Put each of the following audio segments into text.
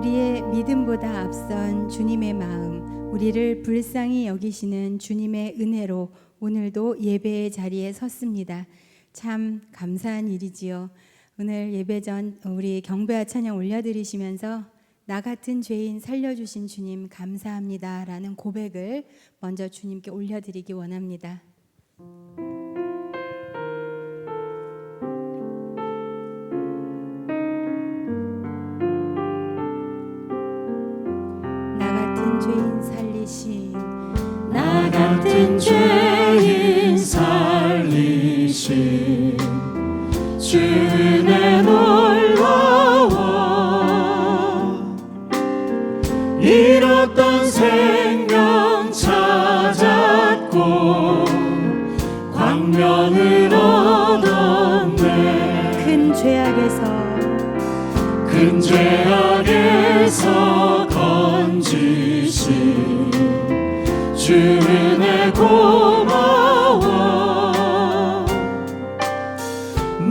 우리의 믿음보다 앞선 주님의 마음, 우리를 불쌍히 여기시는 주님의 은혜로 오늘도 예배의 자리에 섰습니다. 참 감사한 일이지요. 오늘 예배 전 우리 경배와 찬양 올려드리시면서 나 같은 죄인 살려주신 주님 감사합니다 라는 고백을 먼저 주님께 올려드리기 원합니다. 나 같은 죄인 살리신 주 은혜 놀라워 잃었던 생명 찾았고 광명을 얻었네. 큰 죄악에서 건지신 주 은혜 고마워.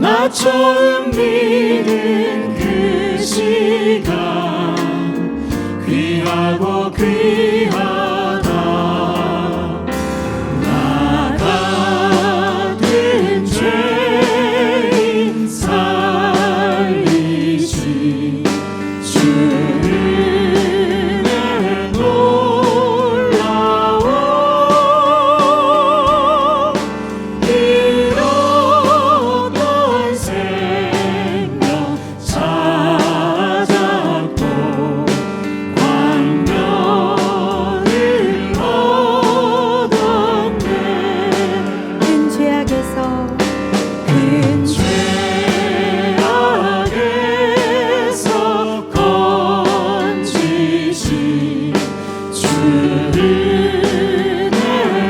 나 처음 믿은 그 시간 귀하고 귀하다. 나 같은 죄인 살리신 주 은혜 놀라워 잃었던 생명 찾았고 광명을 얻었네. 큰 죄악에서 건지신 주 은혜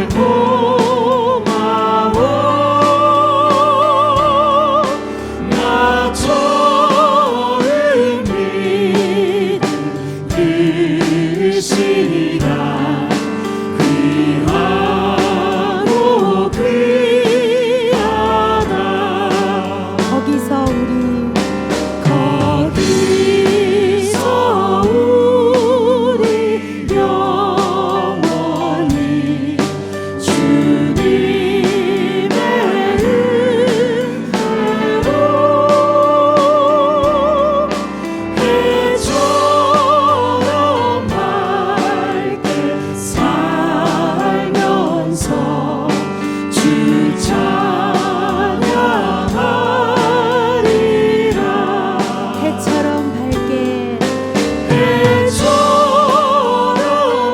고마워. 나 처음 믿은 그 시간 귀하고 귀하다. 거기서 우리 영원히 주님의 은혜로 해처럼 밝게 살면서 주 찬양하리라. 해처럼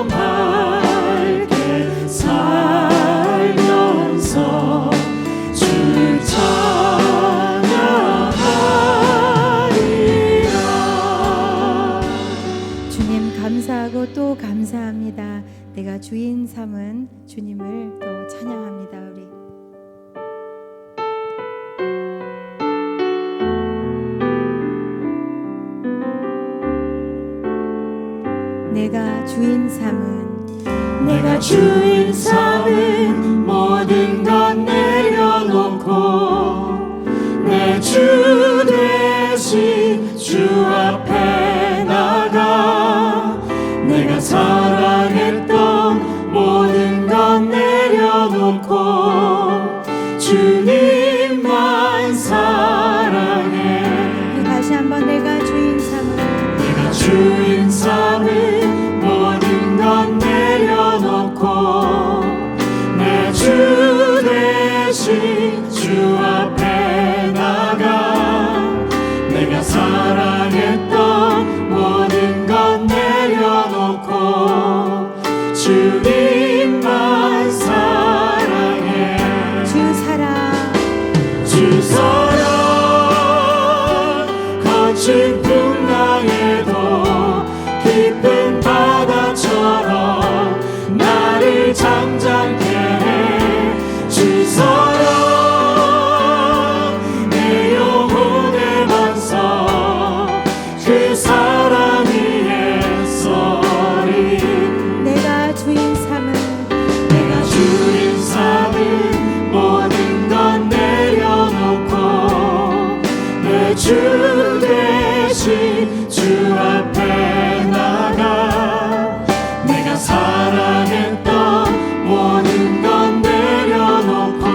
밝게 살면서 주 찬양하리라. 주님 감사하고 또 감사합니다. 내가 주인 삼은 주님을 또 찬양합니다. 우리 내가 주인 삼은 모든 것 내려놓고 내 주 대신 주 앞에 나가 내가 사랑했던 모든 것 내려놓고 주님만 사랑해. 다시 한번 내가 주인 삼은 모든 것 내려놓고 내 주 대신 주 앞에 나가 내가 사랑했던 모든 것 내려놓고 주님만 사랑해. 주 사랑 거친 풍랑에도 깊은 바다처럼 나를 잠잠케 해. 주 사랑 내 영혼의 반석 그 사랑 위에 서리. 내가 주인 삼은 사랑했던 모든 건 내려놓고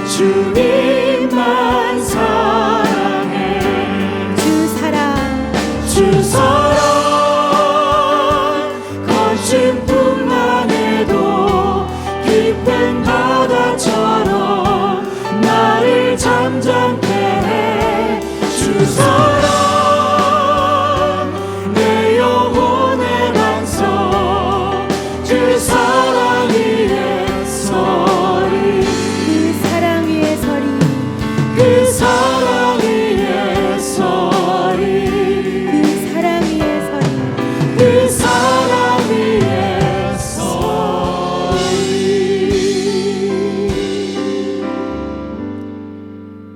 주님만 사랑해. 주 사랑 거친 풍랑에도 깊은 바다처럼 나를 잠잠케 해. 주 사랑 내 영혼의 반석 그 사랑 위에 서리. 그 사랑 위에 서리. 그 사랑 위에 서리. 그 사랑 위에 서리. 그 사랑 위에 서리.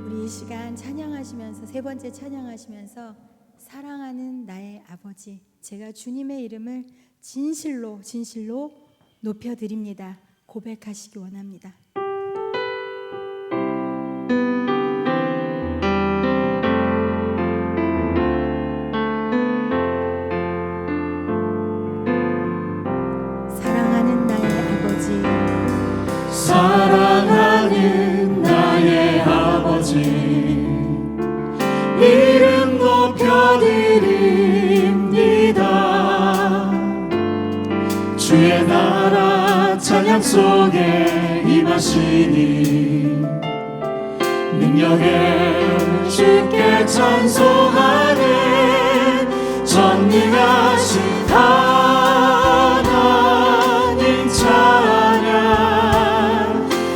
우리 이 시간 찬양하시면서 세 번째 찬양하시면서 사랑하는 나의 아버지, 제가 주님의 이름을 진실로 높여드립니다. 고백하시기 원합니다. 사랑하는 나의 아버지, 사랑하는 나의 아버지 이름 높여드립니다. 주의 나라 찬양 속에 임하시니 능력에 주께 찬송하는 전능하신 하나님 찬양.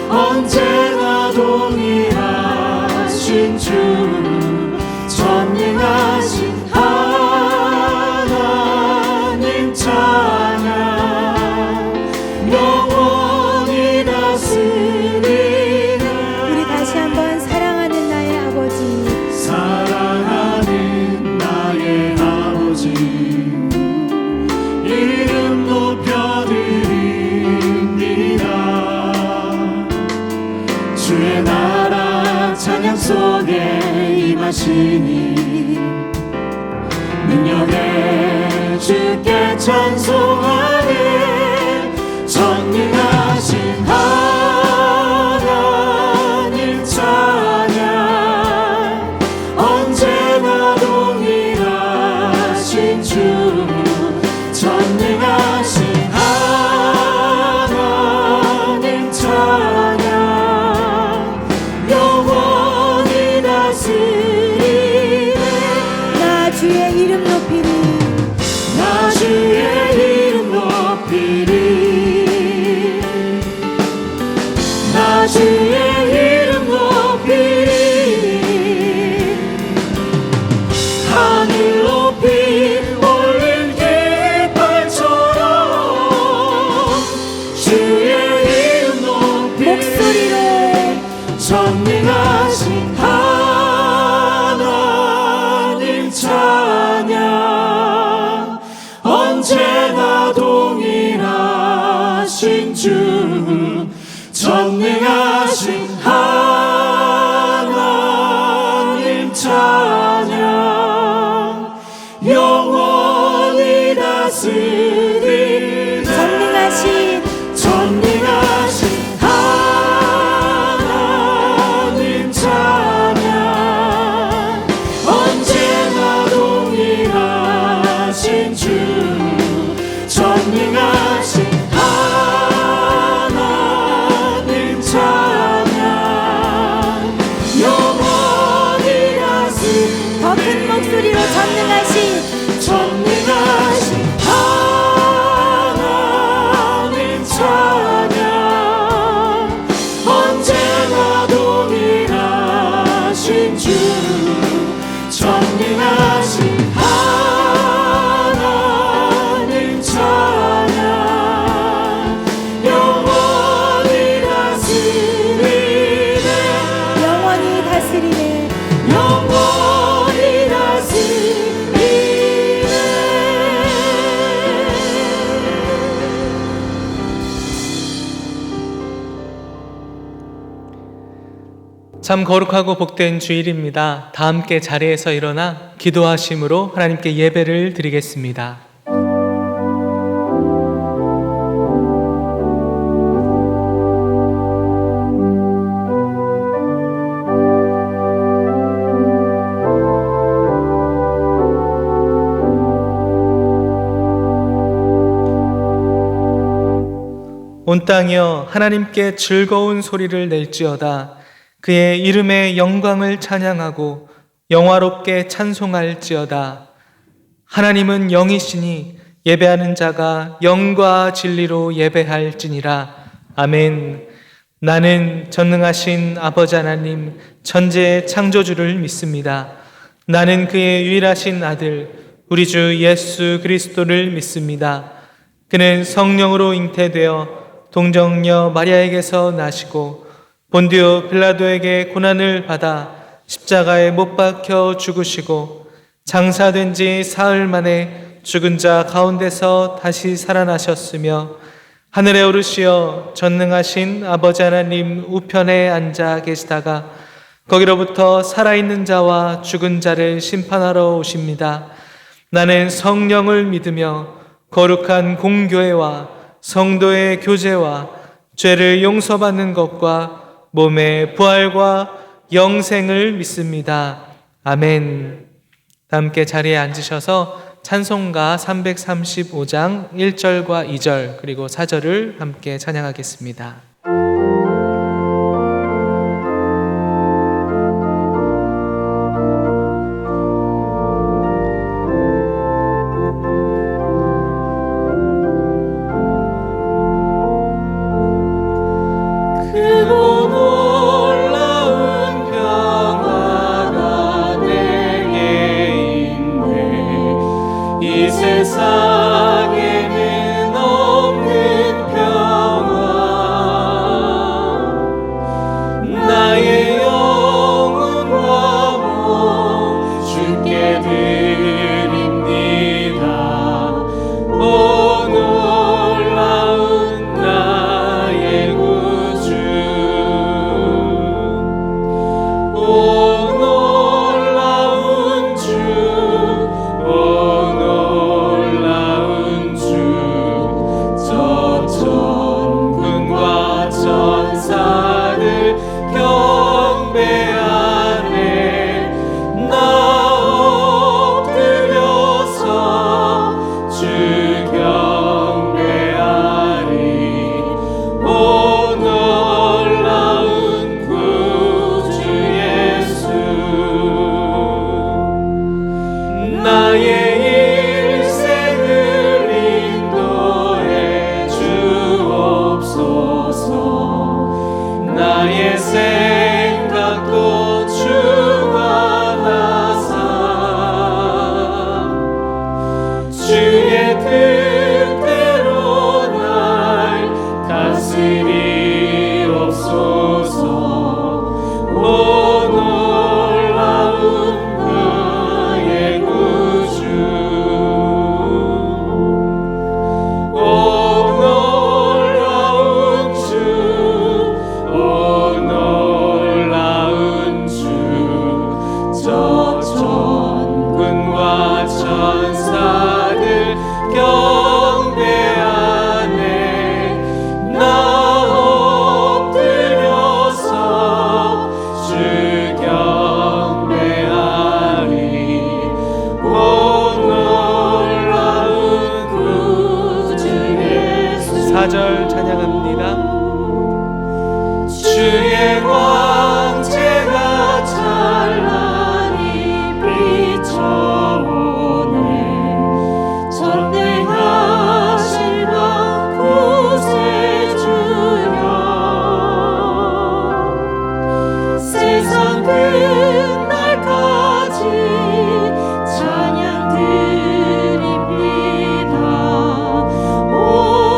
언제나 동일하신 주 전능하신 하나님 찬양. 영원히 다스리는. 우리 다시 한번 사랑하는 나의 아버지, 사랑하는 나의 아버지 이름 높여드립니다. 주의 나라 찬양 속에 임하시니 능력에 주께 찬송하는 전능하신 하나님 찬양. 언제나 동일하신 주 전능하신 하나님 찬양. 영원히 다스리네. 나 주의 이름 높이리. 나 주의 이름 높이리. 나 주의 이름 높이리. 하늘 높이 올린 깃발처럼 주의 이름 높이리. 목소리로 전능하신 하나님 찬양. 언제나 동일하신 주 전능하신 하나님 찬양. 영원히 다스리는 전능하신 하나님 찬양. 언제나 동일하신 주 전능하신 하나님 찬양. 영원히 다스리는. 더 큰 목소리로 전능하신 하나님 찬양. 언제나 동일하신 주 전능하신 하나님 찬양. 영원히 다스리네. 영원히 다스리네. 영원히 다스리네. 참 거룩하고 복된 주일입니다. 다 함께 자리에서 일어나 기도하심으로 하나님께 예배를 드리겠습니다. 온 땅이여 하나님께 즐거운 소리를 낼지어다. 그의 이름의 영광을 찬양하고 영화롭게 찬송할지어다. 하나님은 영이시니 예배하는 자가 영과 진리로 예배할지니라. 아멘. 나는 전능하신 아버지 하나님 천지의 창조주를 믿습니다. 나는 그의 유일하신 아들 우리 주 예수 그리스도를 믿습니다. 그는 성령으로 잉태되어 동정녀 마리아에게서 나시고 본디오 빌라도에게 고난을 받아 십자가에 못 박혀 죽으시고 장사된 지 사흘 만에 죽은 자 가운데서 다시 살아나셨으며 하늘에 오르시어 전능하신 아버지 하나님 우편에 앉아 계시다가 거기로부터 살아있는 자와 죽은 자를 심판하러 오십니다. 나는 성령을 믿으며 거룩한 공교회와 성도의 교제와 죄를 용서받는 것과 몸의 부활과 영생을 믿습니다. 아멘. 다 함께 자리에 앉으셔서 찬송가 335장 1절과 2절 그리고 4절을 함께 찬양하겠습니다. 크고 놀라운 평화가 내게 있네. 이 세상에는 없는 평화. 나의 영혼과 몸 주께 드립니다. 오 놀라운 나의 구주. 오 놀라운 주. 오 놀라운 주. 저 천군과 천사들 경배하네. 나 엎드려서 주 경배하리. 오 놀라운 구주 예수. 나의 일생을 인도해 주옵소서. 나의 생각도 주관하사 주의 뜻대로 날 다스리옵소서. 오 놀라운 나의 구주. 오 놀라운 주. 오 놀라운 주. 저 천군과 천사들 경배하네. 나 엎드려서 주 경배하리. 오 놀라운 구주 예수. 4절 찬양합니다. 주의 광채가 찬란히 비춰오네. 전능하신 왕 구세주여. 세상 끝날까지 찬양 드립니다. 오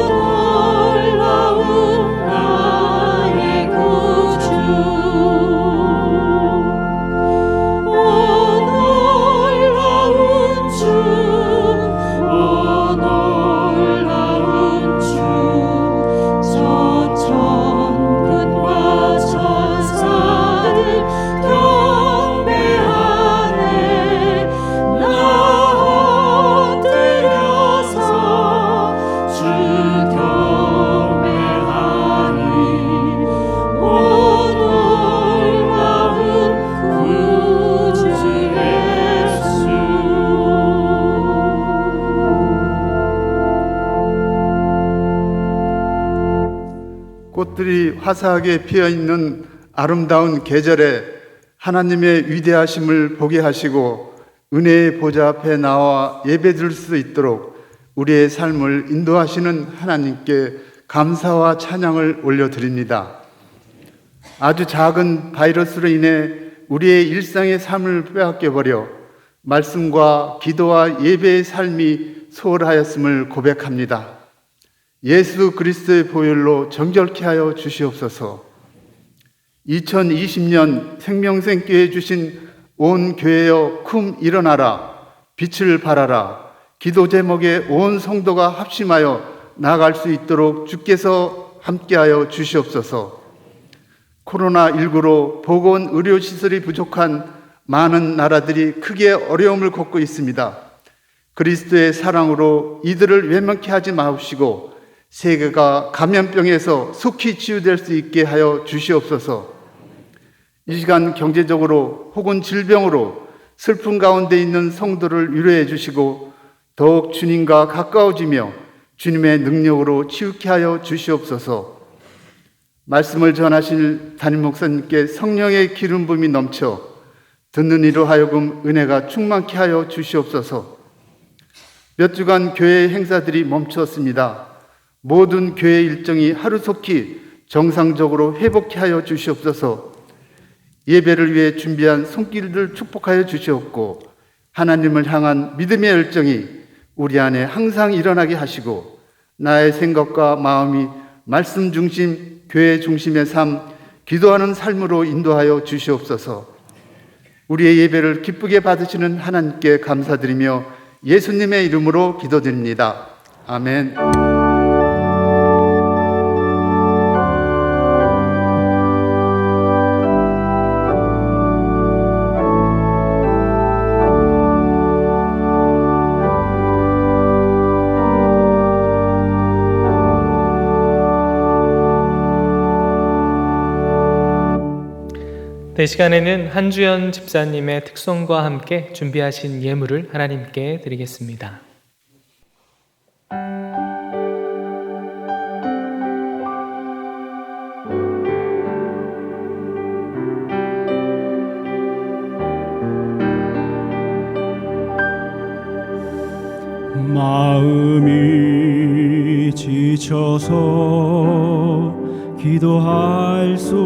놀라운 꽃들이 화사하게 피어있는 아름다운 계절에 하나님의 위대하심을 보게 하시고 은혜의 보좌 앞에 나와 예배드릴 수 있도록 우리의 삶을 인도하시는 하나님께 감사와 찬양을 올려드립니다. 아주 작은 바이러스로 인해 우리의 일상의 삶을 빼앗겨버려 말씀과 기도와 예배의 삶이 소홀하였음을 고백합니다. 예수 그리스도의 보혈로 정결케 하여 주시옵소서. 2020년 생명샘교회 주신 온 교회여 쿰 일어나라, 빛을 발하라, 기도 제목에 온 성도가 합심하여 나아갈 수 있도록 주께서 함께하여 주시옵소서. 코로나19로 보건 의료시설이 부족한 많은 나라들이 크게 어려움을 겪고 있습니다. 그리스도의 사랑으로 이들을 외면케 하지 마옵시고 세계가 감염병에서 속히 치유될 수 있게 하여 주시옵소서. 이 시간 경제적으로 혹은 질병으로 슬픔 가운데 있는 성도를 위로해 주시고 더욱 주님과 가까워지며 주님의 능력으로 치유케 하여 주시옵소서. 말씀을 전하실 담임 목사님께 성령의 기름 부음이 넘쳐 듣는 이로 하여금 은혜가 충만케 하여 주시옵소서. 몇 주간 교회 행사들이 멈추었습니다. 모든 교회 일정이 하루속히 정상적으로 회복케 하여 주시옵소서. 예배를 위해 준비한 손길들 축복하여 주시옵고 하나님을 향한 믿음의 열정이 우리 안에 항상 일어나게 하시고 나의 생각과 마음이 말씀 중심, 교회 중심의 삶, 기도하는 삶으로 인도하여 주시옵소서. 우리의 예배를 기쁘게 받으시는 하나님께 감사드리며 예수님의 이름으로 기도드립니다. 아멘. 이 시간에는 한주연 집사님의 특송과 함께 준비하신 예물을 하나님께 드리겠습니다. 마음이 지쳐서 기도할 수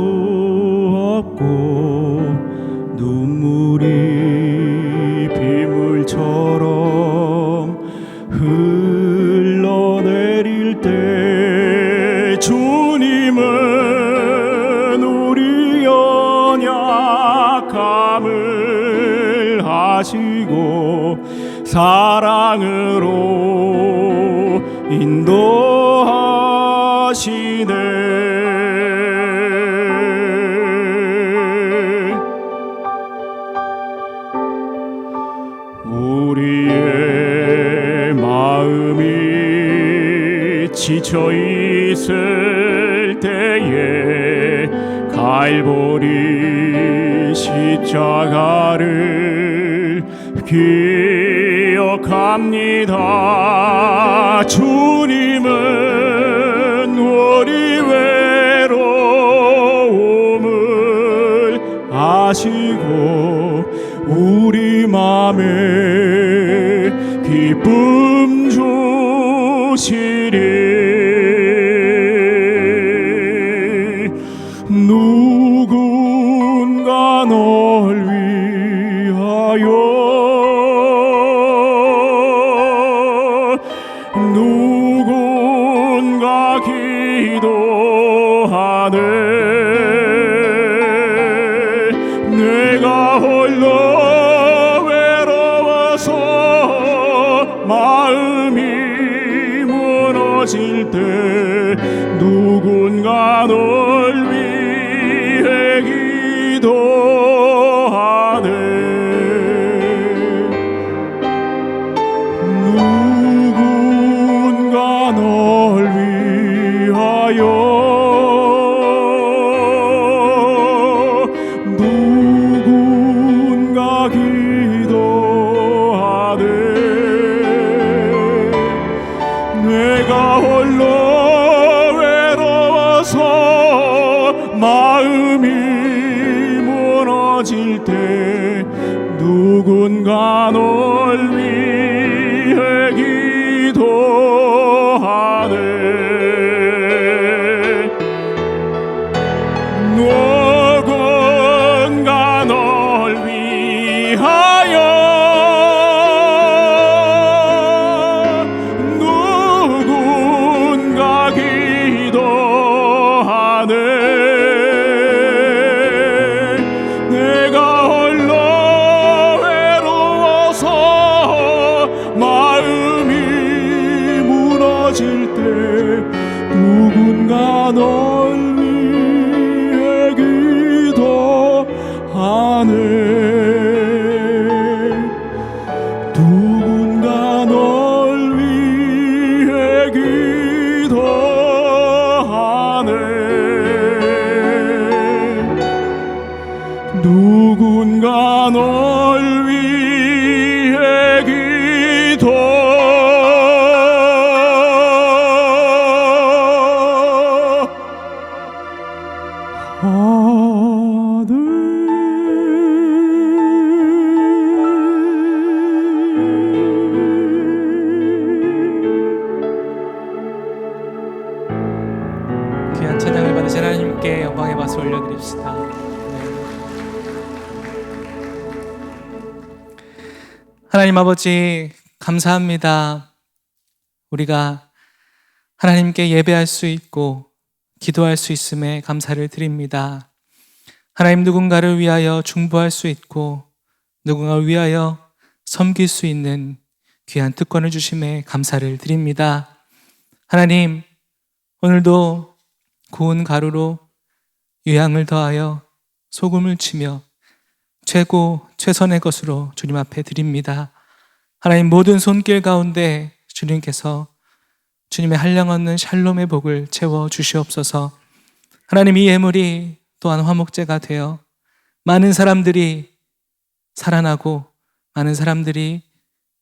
없고 눈물이 빗물처럼 흘러내릴 때 주님은 우리 연약함을 아시고 사랑으로 인도하시네. 우리의 마음이 지쳐 있을 때에 갈보리 십자가를 기억합니다. 주님은 우리 외로움을 아시고 우리 맘에 기쁨 주시리. 누군가 널 위하여 누군가 기도하네. 내가 홀로 외로워서 마음이 무너질 때 누군가 널 위해 기도하네. 누군가 널 위하여 누군가 기도하네. 내가 홀로 외로워서 누군가 널 위해 기도하네. 누군가 널 위해 기도하네. 누군가 널 위해 귀한 찬양을 받으신 하나님께 영광의 박수 올려드립시다. 하나님 아버지, 감사합니다. 우리가 하나님께 예배할 수 있고 기도할 수 있음에 감사를 드립니다. 하나님, 누군가를 위하여 중보할 수 있고 누군가를 위하여 섬길 수 있는 귀한 특권을 주심에 감사를 드립니다. 하나님, 오늘도 구운 가루로 유향을 더하여 소금을 치며 최선의 것으로 주님 앞에 드립니다. 하나님, 모든 손길 가운데 주님께서 주님의 한량없는 샬롬의 복을 채워 주시옵소서. 하나님, 이 예물이 또한 화목제가 되어 많은 사람들이 살아나고 많은 사람들이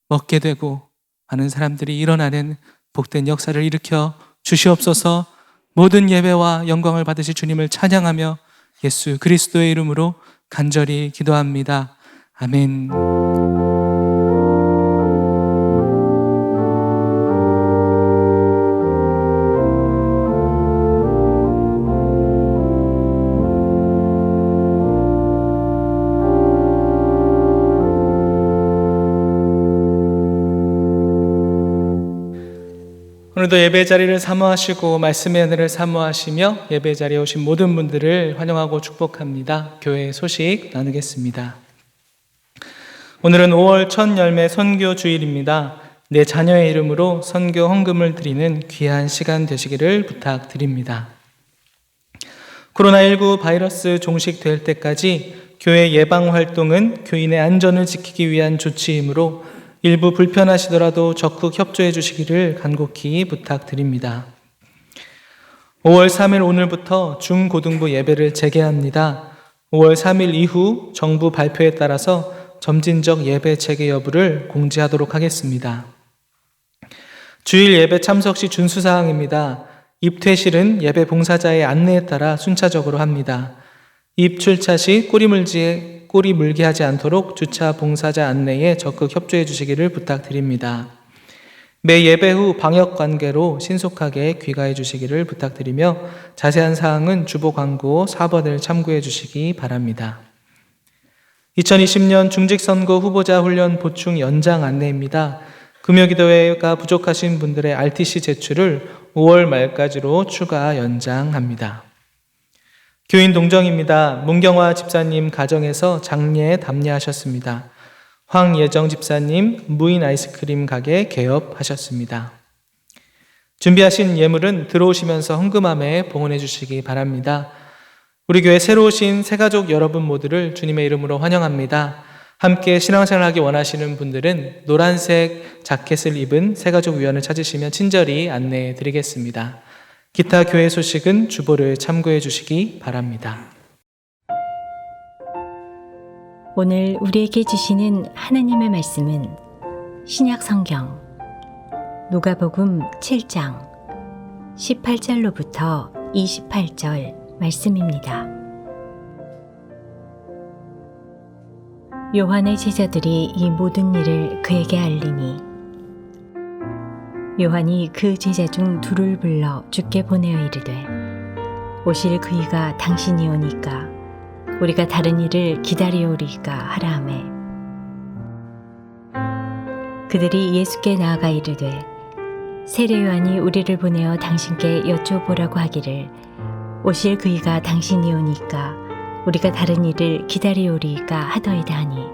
먹게 되고 많은 사람들이 일어나는 복된 역사를 일으켜 주시옵소서. 모든 예배와 영광을 받으실 주님을 찬양하며 예수 그리스도의 이름으로 간절히 기도합니다. 아멘. 오늘도 예배 자리를 사모하시고 말씀의 은혜를 사모하시며 예배 자리에 오신 모든 분들을 환영하고 축복합니다. 교회 소식 나누겠습니다. 오늘은 5월 첫 열매 선교 주일입니다. 내 자녀의 이름으로 선교 헌금을 드리는 귀한 시간 되시기를 부탁드립니다. 코로나19 바이러스 종식될 때까지 교회 예방 활동은 교인의 안전을 지키기 위한 조치이므로 일부 불편하시더라도 적극 협조해 주시기를 간곡히 부탁드립니다. 5월 3일 오늘부터 중고등부 예배를 재개합니다. 5월 3일 이후 정부 발표에 따라서 점진적 예배 재개 여부를 공지하도록 하겠습니다. 주일 예배 참석 시 준수사항입니다. 입퇴실은 예배 봉사자의 안내에 따라 순차적으로 합니다. 입출차 시 꼬리 물게 하지 않도록 주차 봉사자 안내에 적극 협조해 주시기를 부탁드립니다. 매 예배 후 방역 관계로 신속하게 귀가해 주시기를 부탁드리며 자세한 사항은 주보 광고 4번을 참고해 주시기 바랍니다. 2020년 중직선거 후보자 훈련 보충 연장 안내입니다. 금요기도회가 부족하신 분들의 RTC 제출을 5월 말까지로 추가 연장합니다. 교인 동정입니다. 문경화 집사님 가정에서 장례 담례하셨습니다. 황예정 집사님 무인 아이스크림 가게 개업하셨습니다. 준비하신 예물은 들어오시면서 헌금함에 봉헌해 주시기 바랍니다. 우리 교회 새로 오신 새가족 여러분 모두를 주님의 이름으로 환영합니다. 함께 신앙생활하기 원하시는 분들은 노란색 자켓을 입은 새가족 위원을 찾으시면 친절히 안내해 드리겠습니다. 기타 교회 소식은 주보를 참고해 주시기 바랍니다. 오늘 우리에게 주시는 하나님의 말씀은 신약 성경 누가복음 7장 18절로부터 28절 말씀입니다. 요한의 제자들이 이 모든 일을 그에게 알리니 요한이 그 제자 중 둘을 불러 주께 보내어 이르되 오실 그이가 당신이 오니까 우리가 다른 일을 기다리오리까 하라 하매 그들이 예수께 나아가 이르되 세례 요한이 우리를 보내어 당신께 여쭤보라고 하기를 오실 그이가 당신이 오니까 우리가 다른 일을 기다리오리까 하더이다 하니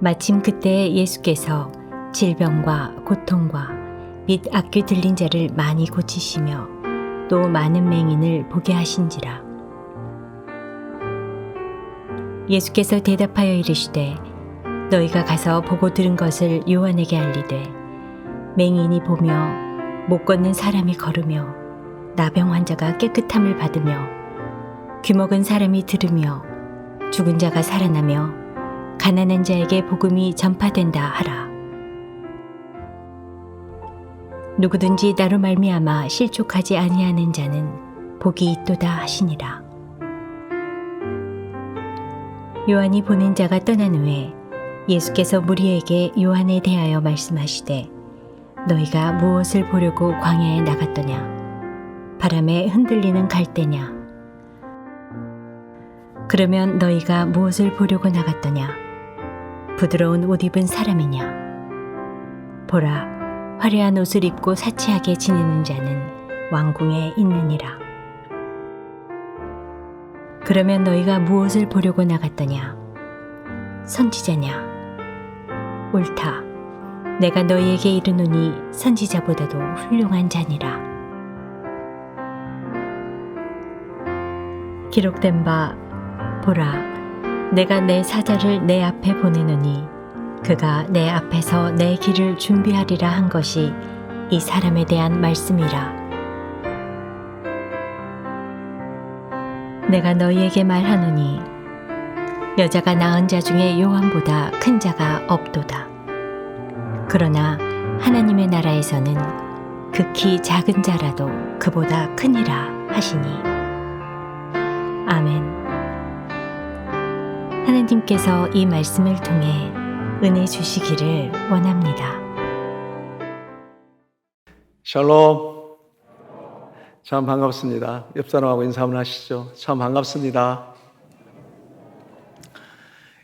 마침 그때에 예수께서 질병과 고통과 및 악귀 들린 자를 많이 고치시며 또 많은 맹인을 보게 하신지라. 예수께서 대답하여 이르시되 너희가 가서 보고 들은 것을 요한에게 알리되 맹인이 보며 못 걷는 사람이 걸으며 나병 환자가 깨끗함을 받으며 귀먹은 사람이 들으며 죽은 자가 살아나며 가난한 자에게 복음이 전파된다 하라. 누구든지 나로 말미암아 실족하지 아니하는 자는 복이 있도다 하시니라. 요한이 보낸 자가 떠난 후에 예수께서 무리에게 요한에 대하여 말씀하시되 너희가 무엇을 보려고 광야에 나갔더냐? 바람에 흔들리는 갈대냐? 그러면 너희가 무엇을 보려고 나갔더냐? 부드러운 옷 입은 사람이냐? 보라, 화려한 옷을 입고 사치하게 지내는 자는 왕궁에 있느니라. 그러면 너희가 무엇을 보려고 나갔더냐? 선지자냐? 옳다. 내가 너희에게 이르노니 선지자보다도 훌륭한 자니라. 기록된 바 보라, 내가 내 사자를 내 앞에 보내노니 그가 내 앞에서 내 길을 준비하리라 한 것이 이 사람에 대한 말씀이라. 내가 너희에게 말하노니 여자가 낳은 자 중에 요한보다 큰 자가 없도다. 그러나 하나님의 나라에서는 극히 작은 자라도 그보다 크니라 하시니. 아멘. 하나님께서 이 말씀을 통해 은혜 주시기를 원합니다. 샬롬. 참 반갑습니다. 옆 사람하고 인사 한번 하시죠. 참 반갑습니다.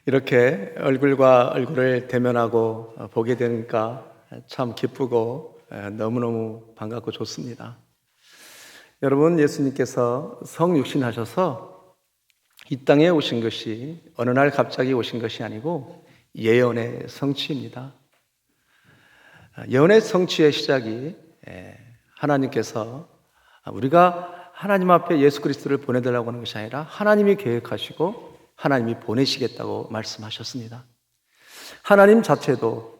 이렇게 얼굴과 얼굴을 대면하고 보게 되니까 참 기쁘고 너무너무 반갑고 좋습니다. 여러분, 예수님께서 성육신하셔서 이 땅에 오신 것이 어느 날 갑자기 오신 것이 아니고 예언의 성취입니다. 예언의 성취의 시작이 하나님께서 우리가 하나님 앞에 예수 그리스도를 보내달라고 하는 것이 아니라 하나님이 계획하시고 하나님이 보내시겠다고 말씀하셨습니다. 하나님 자체도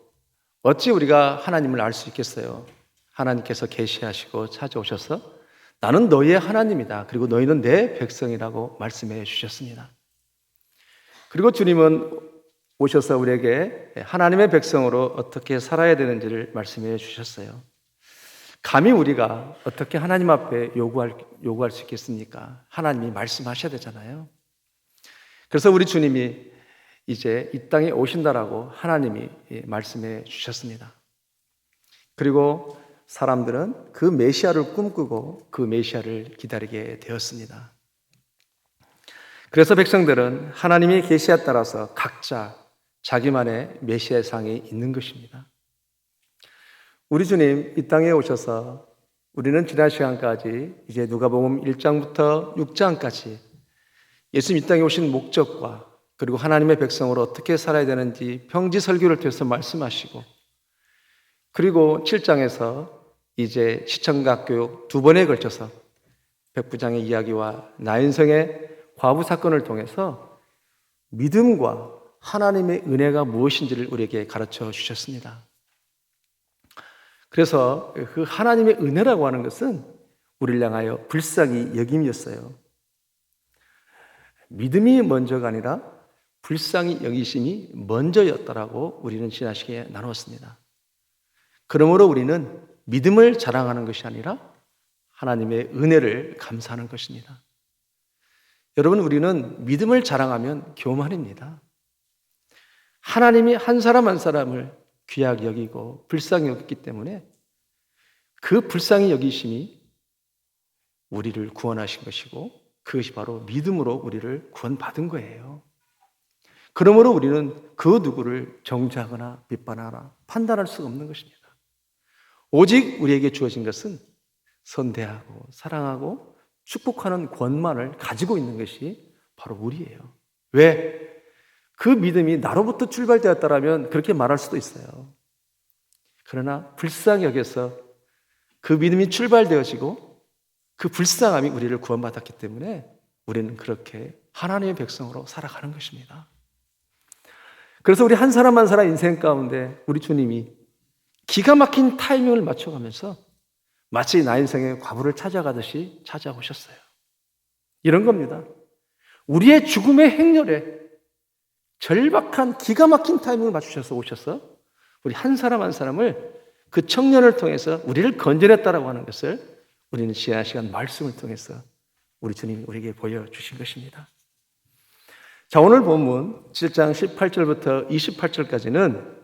어찌 우리가 하나님을 알 수 있겠어요? 하나님께서 계시하시고 찾아오셔서 나는 너희의 하나님이다. 그리고 너희는 내 백성이라고 말씀해 주셨습니다. 그리고 주님은 오셔서 우리에게 하나님의 백성으로 어떻게 살아야 되는지를 말씀해 주셨어요. 감히 우리가 어떻게 하나님 앞에 요구할 수 있겠습니까? 하나님이 말씀하셔야 되잖아요. 그래서 우리 주님이 이제 이 땅에 오신다라고 하나님이 말씀해 주셨습니다. 그리고 사람들은 그 메시아를 꿈꾸고 그 메시아를 기다리게 되었습니다. 그래서 백성들은 하나님의 계시에 따라서 각자 자기만의 메시아의 상이 있는 것입니다. 우리 주님 이 땅에 오셔서 우리는 지난 시간까지 이제 누가복음 1장부터 6장까지 예수님 이 땅에 오신 목적과 그리고 하나님의 백성으로 어떻게 살아야 되는지 평지 설교를 통해서 말씀하시고, 그리고 7장에서 이제 시청각 교육 2번에 걸쳐서 백부장의 이야기와 나인성의 과부 사건을 통해서 믿음과 하나님의 은혜가 무엇인지를 우리에게 가르쳐 주셨습니다. 그래서 그 하나님의 은혜라고 하는 것은 우리를 향하여 불쌍히 여김이었어요. 믿음이 먼저가 아니라 불쌍히 여기심이 먼저였다라고 우리는 지난 시간에 나눴습니다. 그러므로 우리는 믿음을 자랑하는 것이 아니라 하나님의 은혜를 감사하는 것입니다. 여러분, 우리는 믿음을 자랑하면 교만입니다. 하나님이 한 사람 한 사람을 귀하게 여기고 불쌍히 여겼기 때문에 그 불쌍히 여기심이 우리를 구원하신 것이고 그것이 바로 믿음으로 우리를 구원받은 거예요. 그러므로 우리는 그 누구를 정죄하거나 비판하거나 판단할 수가 없는 것입니다. 오직 우리에게 주어진 것은 선대하고 사랑하고 축복하는 권만을 가지고 있는 것이 바로 우리예요. 왜? 그 믿음이 나로부터 출발되었다라면 그렇게 말할 수도 있어요. 그러나 불쌍히 여겨서 그 믿음이 출발되어지고 그 불쌍함이 우리를 구원받았기 때문에 우리는 그렇게 하나님의 백성으로 살아가는 것입니다. 그래서 우리 한 사람 한 사람 인생 가운데 우리 주님이 기가 막힌 타이밍을 맞춰가면서 마치 나 인생의 과부를 찾아가듯이 찾아오셨어요. 이런 겁니다. 우리의 죽음의 행렬에 절박한 기가 막힌 타이밍을 맞추셔서 오셔서 우리 한 사람 한 사람을 그 청년을 통해서 우리를 건져냈다라고 하는 것을 우리는 지난 시간 말씀을 통해서 우리 주님이 우리에게 보여주신 것입니다. 자, 오늘 본문 7장 18절부터 28절까지는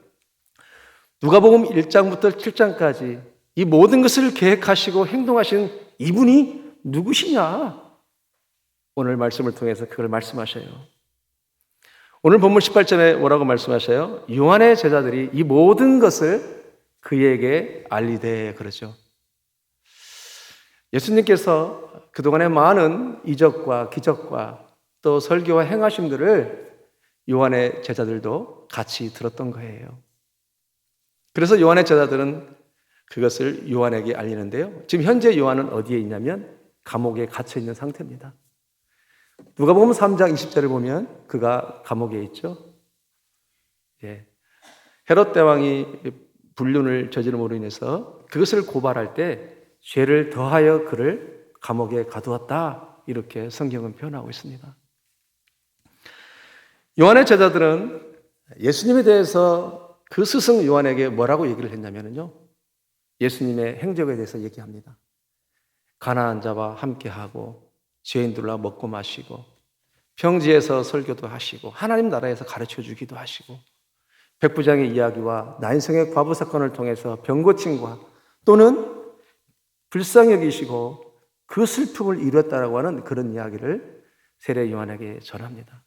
누가복음 1장부터 7장까지 이 모든 것을 계획하시고 행동하신 이분이 누구시냐? 오늘 말씀을 통해서 그걸 말씀하셔요. 오늘 본문 18절에 뭐라고 말씀하셔요? 요한의 제자들이 이 모든 것을 그에게 알리되 그러죠. 예수님께서 그동안의 많은 이적과 기적과 또 설교와 행하심들을 요한의 제자들도 같이 들었던 거예요. 그래서 요한의 제자들은 그것을 요한에게 알리는데요. 지금 현재 요한은 어디에 있냐면 감옥에 갇혀 있는 상태입니다. 누가복음 3장 20절을 보면 그가 감옥에 있죠. 헤롯 대왕이 불륜을 저지름으로 인해서 그것을 고발할 때 죄를 더하여 그를 감옥에 가두었다. 이렇게 성경은 표현하고 있습니다. 요한의 제자들은 예수님에 대해서 그 스승 요한에게 뭐라고 얘기를 했냐면요. 예수님의 행적에 대해서 얘기합니다. 가난한 자와 함께하고 죄인들과 먹고 마시고 평지에서 설교도 하시고 하나님 나라에서 가르쳐 주기도 하시고 백부장의 이야기와 나 인생의 과부 사건을 통해서 병 고침과 또는 불쌍히 여기시고 그 슬픔을 이뤘다라고 하는 그런 이야기를 세례 요한에게 전합니다.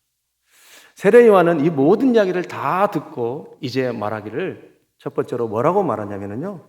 세례 요한은 이 모든 이야기를 다 듣고 이제 말하기를 첫 번째로 뭐라고 말하냐면요.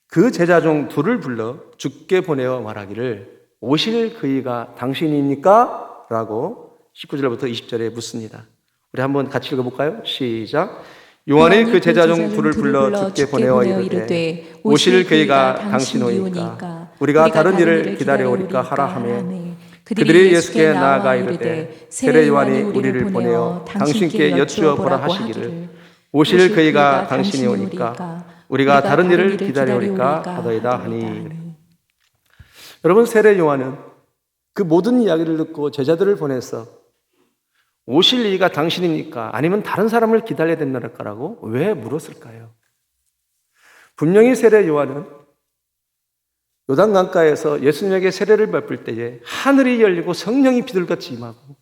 그 제자 중 둘을 불러 죽게 보내어 말하기를 오실 그이가 당신입니까? 라고 19절부터 20절에 묻습니다. 우리 한번 같이 읽어볼까요? 시작. 요한이 그 제자 중 둘을 불러 죽게 보내어 이르되 오실 그이가 당신이오니까 우리가 다른 일을 기다려오리까 하라 하매 그들이 예수께 나아가 이르되 세례 요한이 우리를 보내어 당신께 여쭈어 보라 하시기를 오실 그이가 당신이오니까 우리가 다른 일을 기다려오리까 하더이다 하니. 여러분, 세례 요한은 그 모든 이야기를 듣고 제자들을 보내서 오실 이가 당신입니까? 아니면 다른 사람을 기다려야 된다라고 왜 물었을까요? 분명히 세례 요한은 요단강가에서 예수님에게 세례를 밟을 때에 하늘이 열리고 성령이 비둘같이 임하고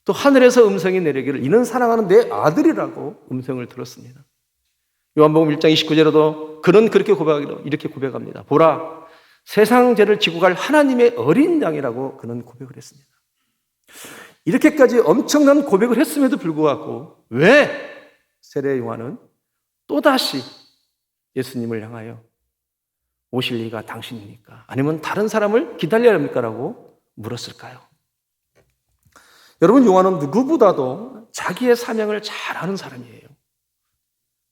또 하늘에서 음성이 내리기를 이는 사랑하는 내 아들이라고 음성을 들었습니다. 요한복음 1장 29절에도 그는 그렇게 고백하기로 이렇게 고백합니다. 보라, 세상 죄를 지고 갈 하나님의 어린 양이라고 그는 고백을 했습니다. 이렇게까지 엄청난 고백을 했음에도 불구하고 왜 세례 요한은 또다시 예수님을 향하여 오실 리가 당신입니까? 아니면 다른 사람을 기다려야 합니까? 라고 물었을까요? 여러분, 요한은 누구보다도 자기의 사명을 잘 아는 사람이에요.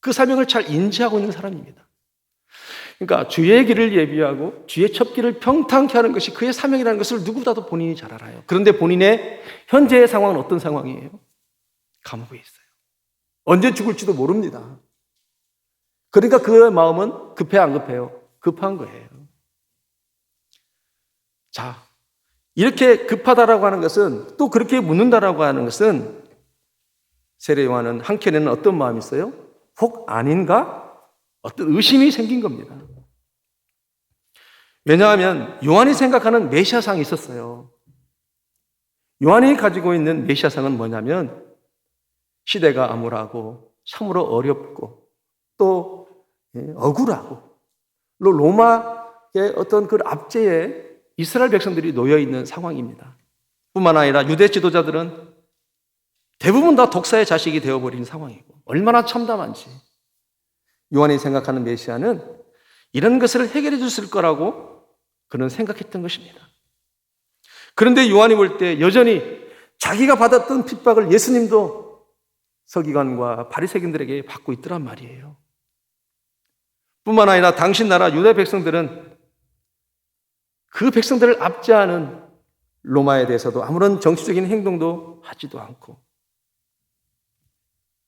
그 사명을 잘 인지하고 있는 사람입니다. 그러니까 주의 길을 예비하고 주의 첫 길을 평탄케 하는 것이 그의 사명이라는 것을 누구보다도 본인이 잘 알아요. 그런데 본인의 현재의 상황은 어떤 상황이에요? 감옥에 있어요. 언제 죽을지도 모릅니다. 그러니까 그의 마음은 급해 안 급해요? 급한 거예요. 자, 이렇게 급하다라고 하는 것은 또 그렇게 묻는다라고 하는 것은 세례 요한은 한켠에는 어떤 마음이 있어요? 혹 아닌가? 어떤 의심이 생긴 겁니다. 왜냐하면 요한이 생각하는 메시아상이 있었어요. 요한이 가지고 있는 메시아상은 뭐냐면 시대가 암울하고 참으로 어렵고 또 억울하고 로마의 어떤 그 압제에 이스라엘 백성들이 놓여 있는 상황입니다. 뿐만 아니라 유대 지도자들은 대부분 다 독사의 자식이 되어버린 상황이고 얼마나 참담한지 요한이 생각하는 메시아는 이런 것을 해결해 줬을 거라고 그는 생각했던 것입니다. 그런데 요한이 볼 때 여전히 자기가 받았던 핍박을 예수님도 서기관과 바리새인들에게 받고 있더란 말이에요. 뿐만 아니라 당신 나라 유다 백성들은 그 백성들을 압제하는 로마에 대해서도 아무런 정치적인 행동도 하지도 않고,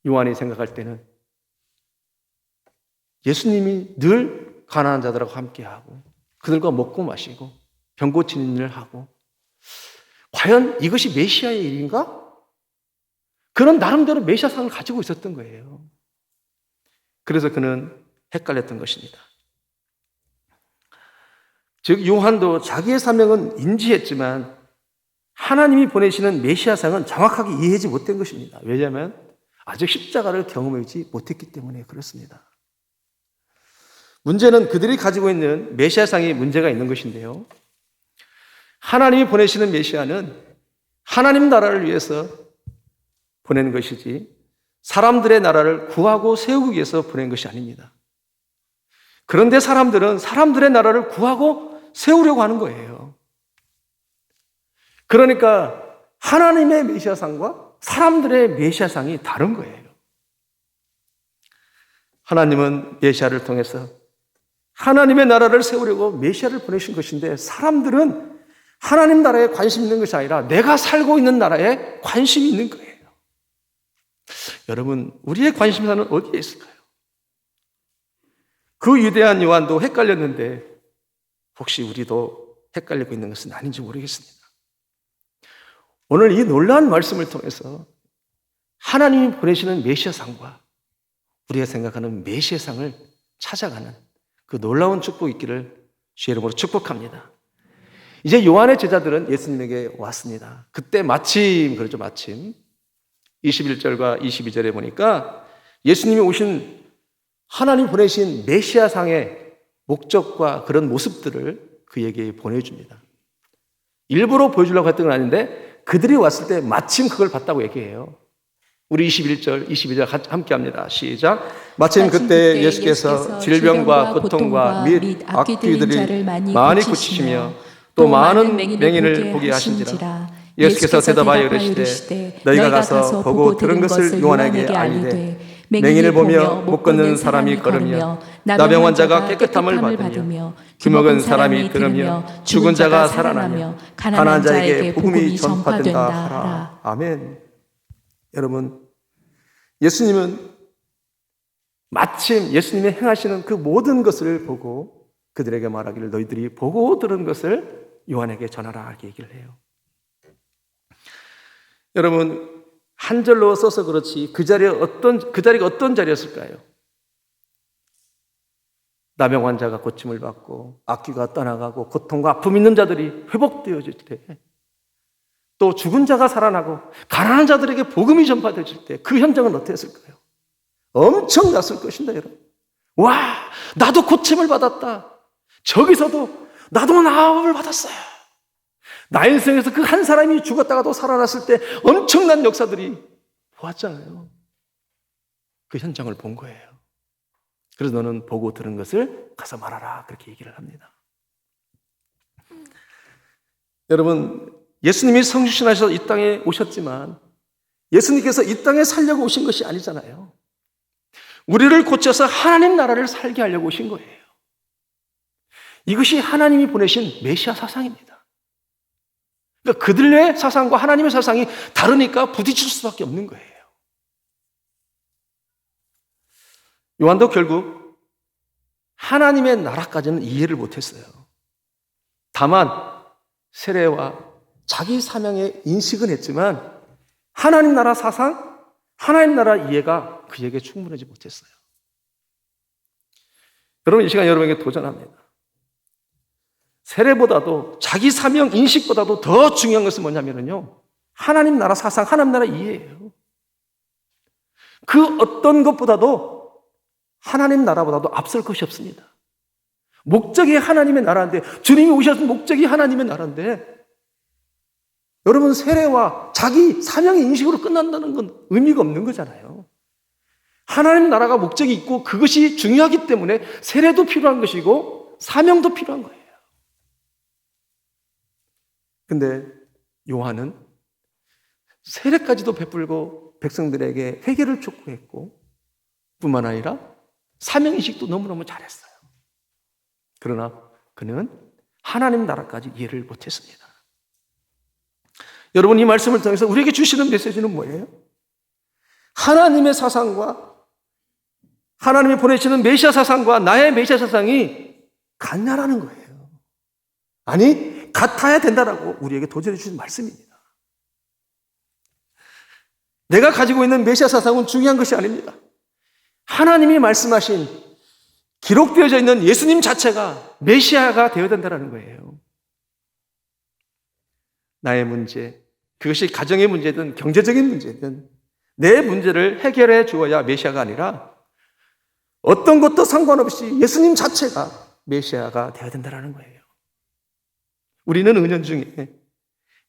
요한이 생각할 때는 예수님이 늘 가난한 자들하고 함께하고 그들과 먹고 마시고 병 고치는 일을 하고, 과연 이것이 메시아의 일인가? 그런 나름대로 메시아상을 가지고 있었던 거예요. 그래서 그는 헷갈렸던 것입니다. 즉 요한도 자기의 사명은 인지했지만 하나님이 보내시는 메시아상은 정확하게 이해하지 못한 것입니다. 왜냐하면 아직 십자가를 경험하지 못했기 때문에 그렇습니다. 문제는 그들이 가지고 있는 메시아상에 문제가 있는 것인데요. 하나님이 보내시는 메시아는 하나님 나라를 위해서 보낸 것이지 사람들의 나라를 구하고 세우기 위해서 보낸 것이 아닙니다. 그런데 사람들은 사람들의 나라를 구하고 세우려고 하는 거예요. 그러니까 하나님의 메시아상과 사람들의 메시아상이 다른 거예요. 하나님은 메시아를 통해서 하나님의 나라를 세우려고 메시아를 보내신 것인데, 사람들은 하나님 나라에 관심 있는 것이 아니라 내가 살고 있는 나라에 관심이 있는 거예요. 여러분, 우리의 관심사는 어디에 있을까요? 그 위대한 요한도 헷갈렸는데 혹시 우리도 헷갈리고 있는 것은 아닌지 모르겠습니다. 오늘 이 놀라운 말씀을 통해서 하나님이 보내시는 메시아상과 우리가 생각하는 메시아상을 찾아가는 그 놀라운 축복이 있기를 주의 이름으로 축복합니다. 이제 요한의 제자들은 예수님에게 왔습니다. 그때 마침 21절과 22절에 보니까 예수님이 오신, 하나님 보내신 메시아상의 목적과 그런 모습들을 그에게 보내줍니다. 일부러 보여주려고 했던 건 아닌데 그들이 왔을 때 마침 그걸 봤다고 얘기해요. 우리 21절, 22절 함께 합니다. 시작. 마침 그때 예수께서 질병과 고통과 및 악귀 들린 많이 고치시며 또 많은 맹인을 보게 하신지라. 예수께서 대답하여 이르시되 너희가 가서 보고 들은 것을 요한에게 알리되 맹인을 보며 못 걷는 사람이 걸으며 나병 환자가 깨끗함을 받으며 귀먹은 사람이 들으며 죽은 자가 살아나며 가난한 자에게 복음이 전파된다 하라. 아멘. 여러분, 예수님은 마침 예수님이 행하시는 그 모든 것을 보고 그들에게 말하기를 너희들이 보고 들은 것을 요한에게 전하라 이렇게 얘기를 해요. 여러분, 한 절로 써서 그렇지 그 자리가 어떤 자리였을까요? 나병 환자가 고침을 받고 악귀가 떠나가고 고통과 아픔 있는 자들이 회복되어질 때, 또 죽은 자가 살아나고 가난한 자들에게 복음이 전파되어질 때 그 현장은 어땠을까요? 엄청났을 것입니다, 여러분. 와, 나도 고침을 받았다. 저기서도 나도 나음을 받았어요. 나 인생에서 그 한 사람이 죽었다가도 살아났을 때 엄청난 역사들이 보았잖아요. 그 현장을 본 거예요. 그래서 너는 보고 들은 것을 가서 말하라 그렇게 얘기를 합니다. 여러분, 예수님이 성육신하셔서 이 땅에 오셨지만 예수님께서 이 땅에 살려고 오신 것이 아니잖아요. 우리를 고쳐서 하나님 나라를 살게 하려고 오신 거예요. 이것이 하나님이 보내신 메시아 사상입니다. 그러니까 그들의 사상과 하나님의 사상이 다르니까 부딪힐 수밖에 없는 거예요. 요한도 결국 하나님의 나라까지는 이해를 못했어요. 다만 세례와 자기 사명의 인식은 했지만 하나님 나라 사상, 하나님 나라 이해가 그에게 충분하지 못했어요. 여러분, 이 시간 여러분에게 도전합니다. 세례보다도 자기 사명 인식보다도 더 중요한 것은 뭐냐면요, 하나님 나라 사상, 하나님 나라 이해예요. 그 어떤 것보다도 하나님 나라보다도 앞설 것이 없습니다. 목적이 하나님의 나라인데, 주님이 오셔서 목적이 하나님의 나라인데, 여러분, 세례와 자기 사명의 인식으로 끝난다는 건 의미가 없는 거잖아요. 하나님 나라가 목적이 있고 그것이 중요하기 때문에 세례도 필요한 것이고 사명도 필요한 거예요. 근데 요한은 세례까지도 베풀고 백성들에게 회개를 촉구했고 뿐만 아니라 사명인식도 너무너무 잘했어요. 그러나 그는 하나님 나라까지 이해를 못했습니다. 여러분, 이 말씀을 통해서 우리에게 주시는 메시지는 뭐예요? 하나님의 사상과 하나님이 보내시는 메시아 사상과 나의 메시아 사상이 같냐라는 거예요. 아니, 같아야 된다라고 우리에게 도전해 주신 말씀입니다. 내가 가지고 있는 메시아 사상은 중요한 것이 아닙니다. 하나님이 말씀하신 기록되어져 있는 예수님 자체가 메시아가 되어야 된다는 거예요. 나의 문제, 그것이 가정의 문제든 경제적인 문제든 내 문제를 해결해 주어야 메시아가 아니라 어떤 것도 상관없이 예수님 자체가 메시아가 되어야 된다는 거예요. 우리는 은연중에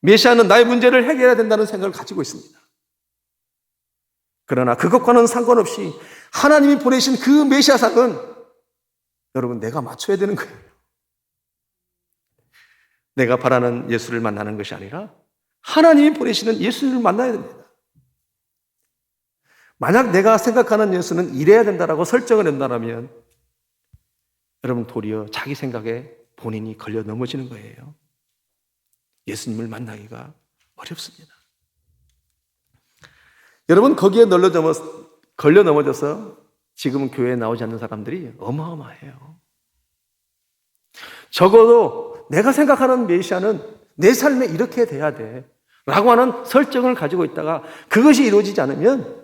메시아는 나의 문제를 해결해야 된다는 생각을 가지고 있습니다. 그러나 그것과는 상관없이 하나님이 보내신 그 메시아상은 여러분, 내가 맞춰야 되는 거예요. 내가 바라는 예수를 만나는 것이 아니라 하나님이 보내시는 예수를 만나야 됩니다. 만약 내가 생각하는 예수는 이래야 된다라고 설정을 한다면 여러분, 도리어 자기 생각에 본인이 걸려 넘어지는 거예요. 예수님을 만나기가 어렵습니다. 여러분, 거기에 걸려 넘어져서 지금은 교회에 나오지 않는 사람들이 어마어마해요. 적어도 내가 생각하는 메시아는 내 삶에 이렇게 돼야 돼 라고 하는 설정을 가지고 있다가 그것이 이루어지지 않으면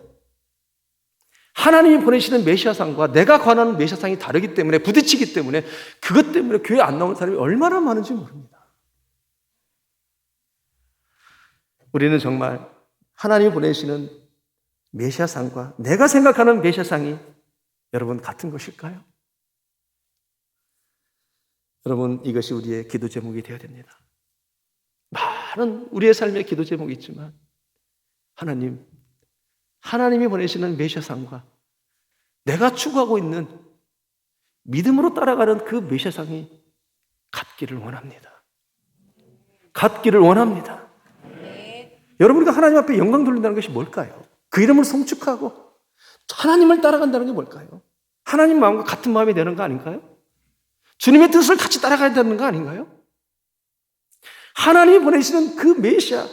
하나님이 보내시는 메시아상과 내가 관하는 메시아상이 다르기 때문에 부딪히기 때문에 그것 때문에 교회 안 나오는 사람이 얼마나 많은지 모릅니다. 우리는 정말 하나님이 보내시는 메시아상과 내가 생각하는 메시아상이 여러분 같은 것일까요? 여러분, 이것이 우리의 기도 제목이 되어야 됩니다. 많은 우리의 삶의 기도 제목이 있지만 하나님이 보내시는 메시아상과 내가 추구하고 있는 믿음으로 따라가는 그 메시아상이 같기를 원합니다. 같기를 원합니다. 여러분, 우리가 하나님 앞에 영광 돌린다는 것이 뭘까요? 그 이름을 송축하고 하나님을 따라간다는 게 뭘까요? 하나님 마음과 같은 마음이 되는 거 아닌가요? 주님의 뜻을 같이 따라가야 되는 거 아닌가요? 하나님이 보내시는 그 메시아,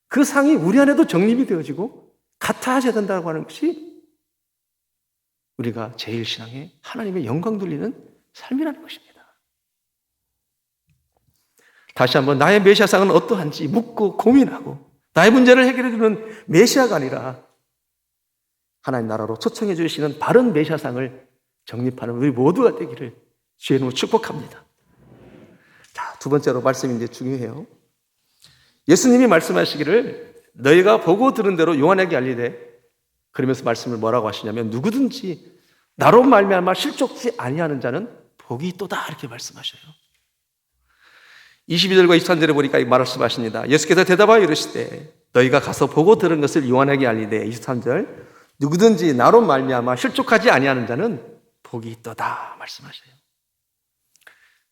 그 상이 우리 안에도 정립이 되어지고 같아져야 된다고 하는 것이 우리가 제일 신앙에 하나님의 영광 돌리는 삶이라는 것입니다. 다시 한번 나의 메시아상은 어떠한지 묻고 고민하고 나의 문제를 해결해 주는 메시아가 아니라 하나님 나라로 초청해 주시는 바른 메시아상을 정립하는 우리 모두가 되기를 주의 이름으로 축복합니다. 자, 두 번째로 말씀이 이제 중요해요. 예수님이 말씀하시기를 너희가 보고 들은 대로 요한에게 알리되, 그러면서 말씀을 뭐라고 하시냐면 누구든지 나로 말미암아 실족지 아니하는 자는 복이 있도다 이렇게 말씀하셔요. 22절과 23절에 보니까 이 말씀하십니다. 예수께서 대답하여 이르시되 너희가 가서 보고 들은 것을 요한에게 알리되, 23절 누구든지 나로 말미암아 실족하지 아니하는 자는 복이 있도다 말씀하셔요.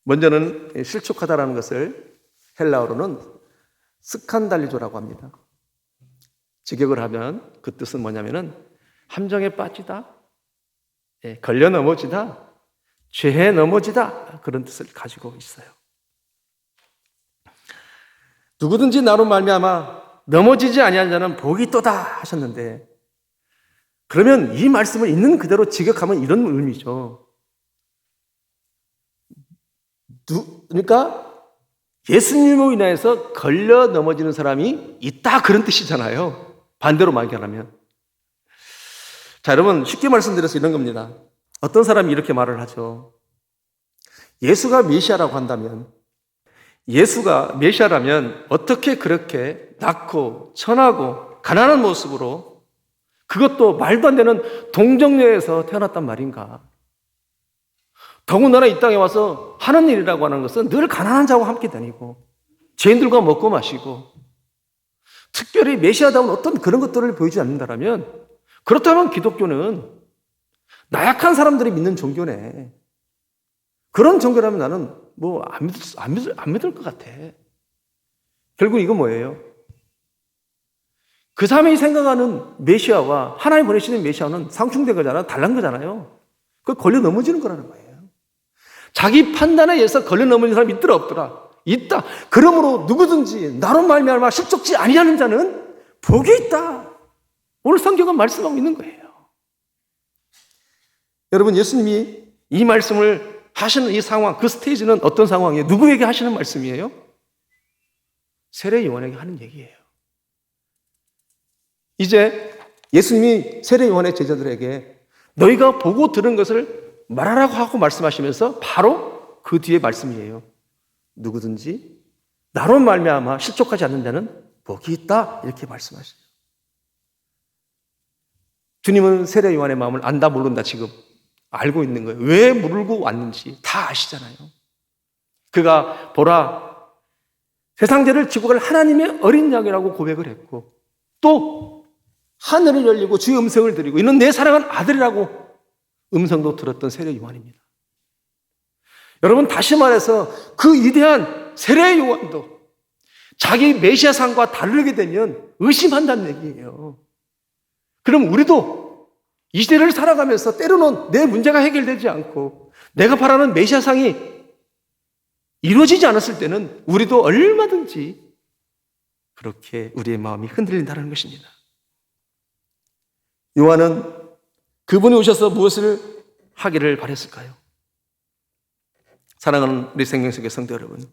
먼저는 실족하다라는 것을 헬라어로는 스칸달리조라고 합니다. 직역을 하면 그 뜻은 뭐냐면은 함정에 빠지다, 걸려 넘어지다, 죄에 넘어지다, 그런 뜻을 가지고 있어요. 누구든지 나로 말미암아 넘어지지 아니한 자는 복이 있도다 하셨는데, 그러면 이 말씀을 있는 그대로 직역하면 이런 의미죠. 그러니까 예수님으로 인해서 걸려 넘어지는 사람이 있다, 그런 뜻이잖아요. 반대로 말하면. 자, 여러분, 쉽게 말씀드려서 이런 겁니다. 어떤 사람이 이렇게 말을 하죠. 예수가 메시아라고 한다면, 예수가 메시아라면 어떻게 그렇게 낮고 천하고 가난한 모습으로, 그것도 말도 안 되는 동정녀에서 태어났단 말인가? 더군다나 이 땅에 와서 하는 일이라고 하는 것은 늘 가난한 자와 함께 다니고 죄인들과 먹고 마시고, 특별히 메시아다운 어떤 그런 것들을 보이지 않는다면, 그렇다면 기독교는 나약한 사람들이 믿는 종교네. 그런 종교라면 나는 뭐 안 믿을 것 같아. 결국 이건 뭐예요? 그 사람이 생각하는 메시아와 하나님 보내시는 메시아는 상충된 거잖아요. 달란 거잖아요. 그걸 걸려 넘어지는 거라는 거예요. 자기 판단에 의해서 걸려 넘어진 사람이 있더라 없더라? 있다. 그러므로 누구든지 나로 말미암아 실족지 아니하는 자는 복이 있다. 오늘 성경은 말씀하고 있는 거예요. 여러분, 예수님이 이 말씀을 하시는 이 상황, 그 스테이지는 어떤 상황이에요? 누구에게 하시는 말씀이에요? 세례 요한에게 하는 얘기예요. 이제 예수님이 세례 요한의 제자들에게 너희가 보고 들은 것을 말하라고 하고 말씀하시면서 바로 그 뒤에 말씀이에요. 누구든지 나로 말미암아 실족하지 않는 자는 복이 있다. 이렇게 말씀하셔요. 주님은 세례 요한의 마음을 안다 모른다 지금 알고 있는 거예요. 왜 물고 왔는지 다 아시잖아요. 그가 보라 세상 죄를 지고 갈 하나님의 어린 양이라고 고백을 했고 또 하늘이 열리고 주의 음성을 들리고 이는 내 사랑하는 아들이라고 음성도 들었던 세례 요한입니다. 여러분, 다시 말해서 그 위대한 세례 요한도 자기 메시아상과 다르게 되면 의심한다는 얘기예요. 그럼 우리도 이 시대를 살아가면서 때로는 내 문제가 해결되지 않고 내가 바라는 메시아상이 이루어지지 않았을 때는 우리도 얼마든지 그렇게 우리의 마음이 흔들린다는 것입니다. 요한은 그분이 오셔서 무엇을 하기를 바랬을까요? 사랑하는 우리 생명석의 성도 여러분,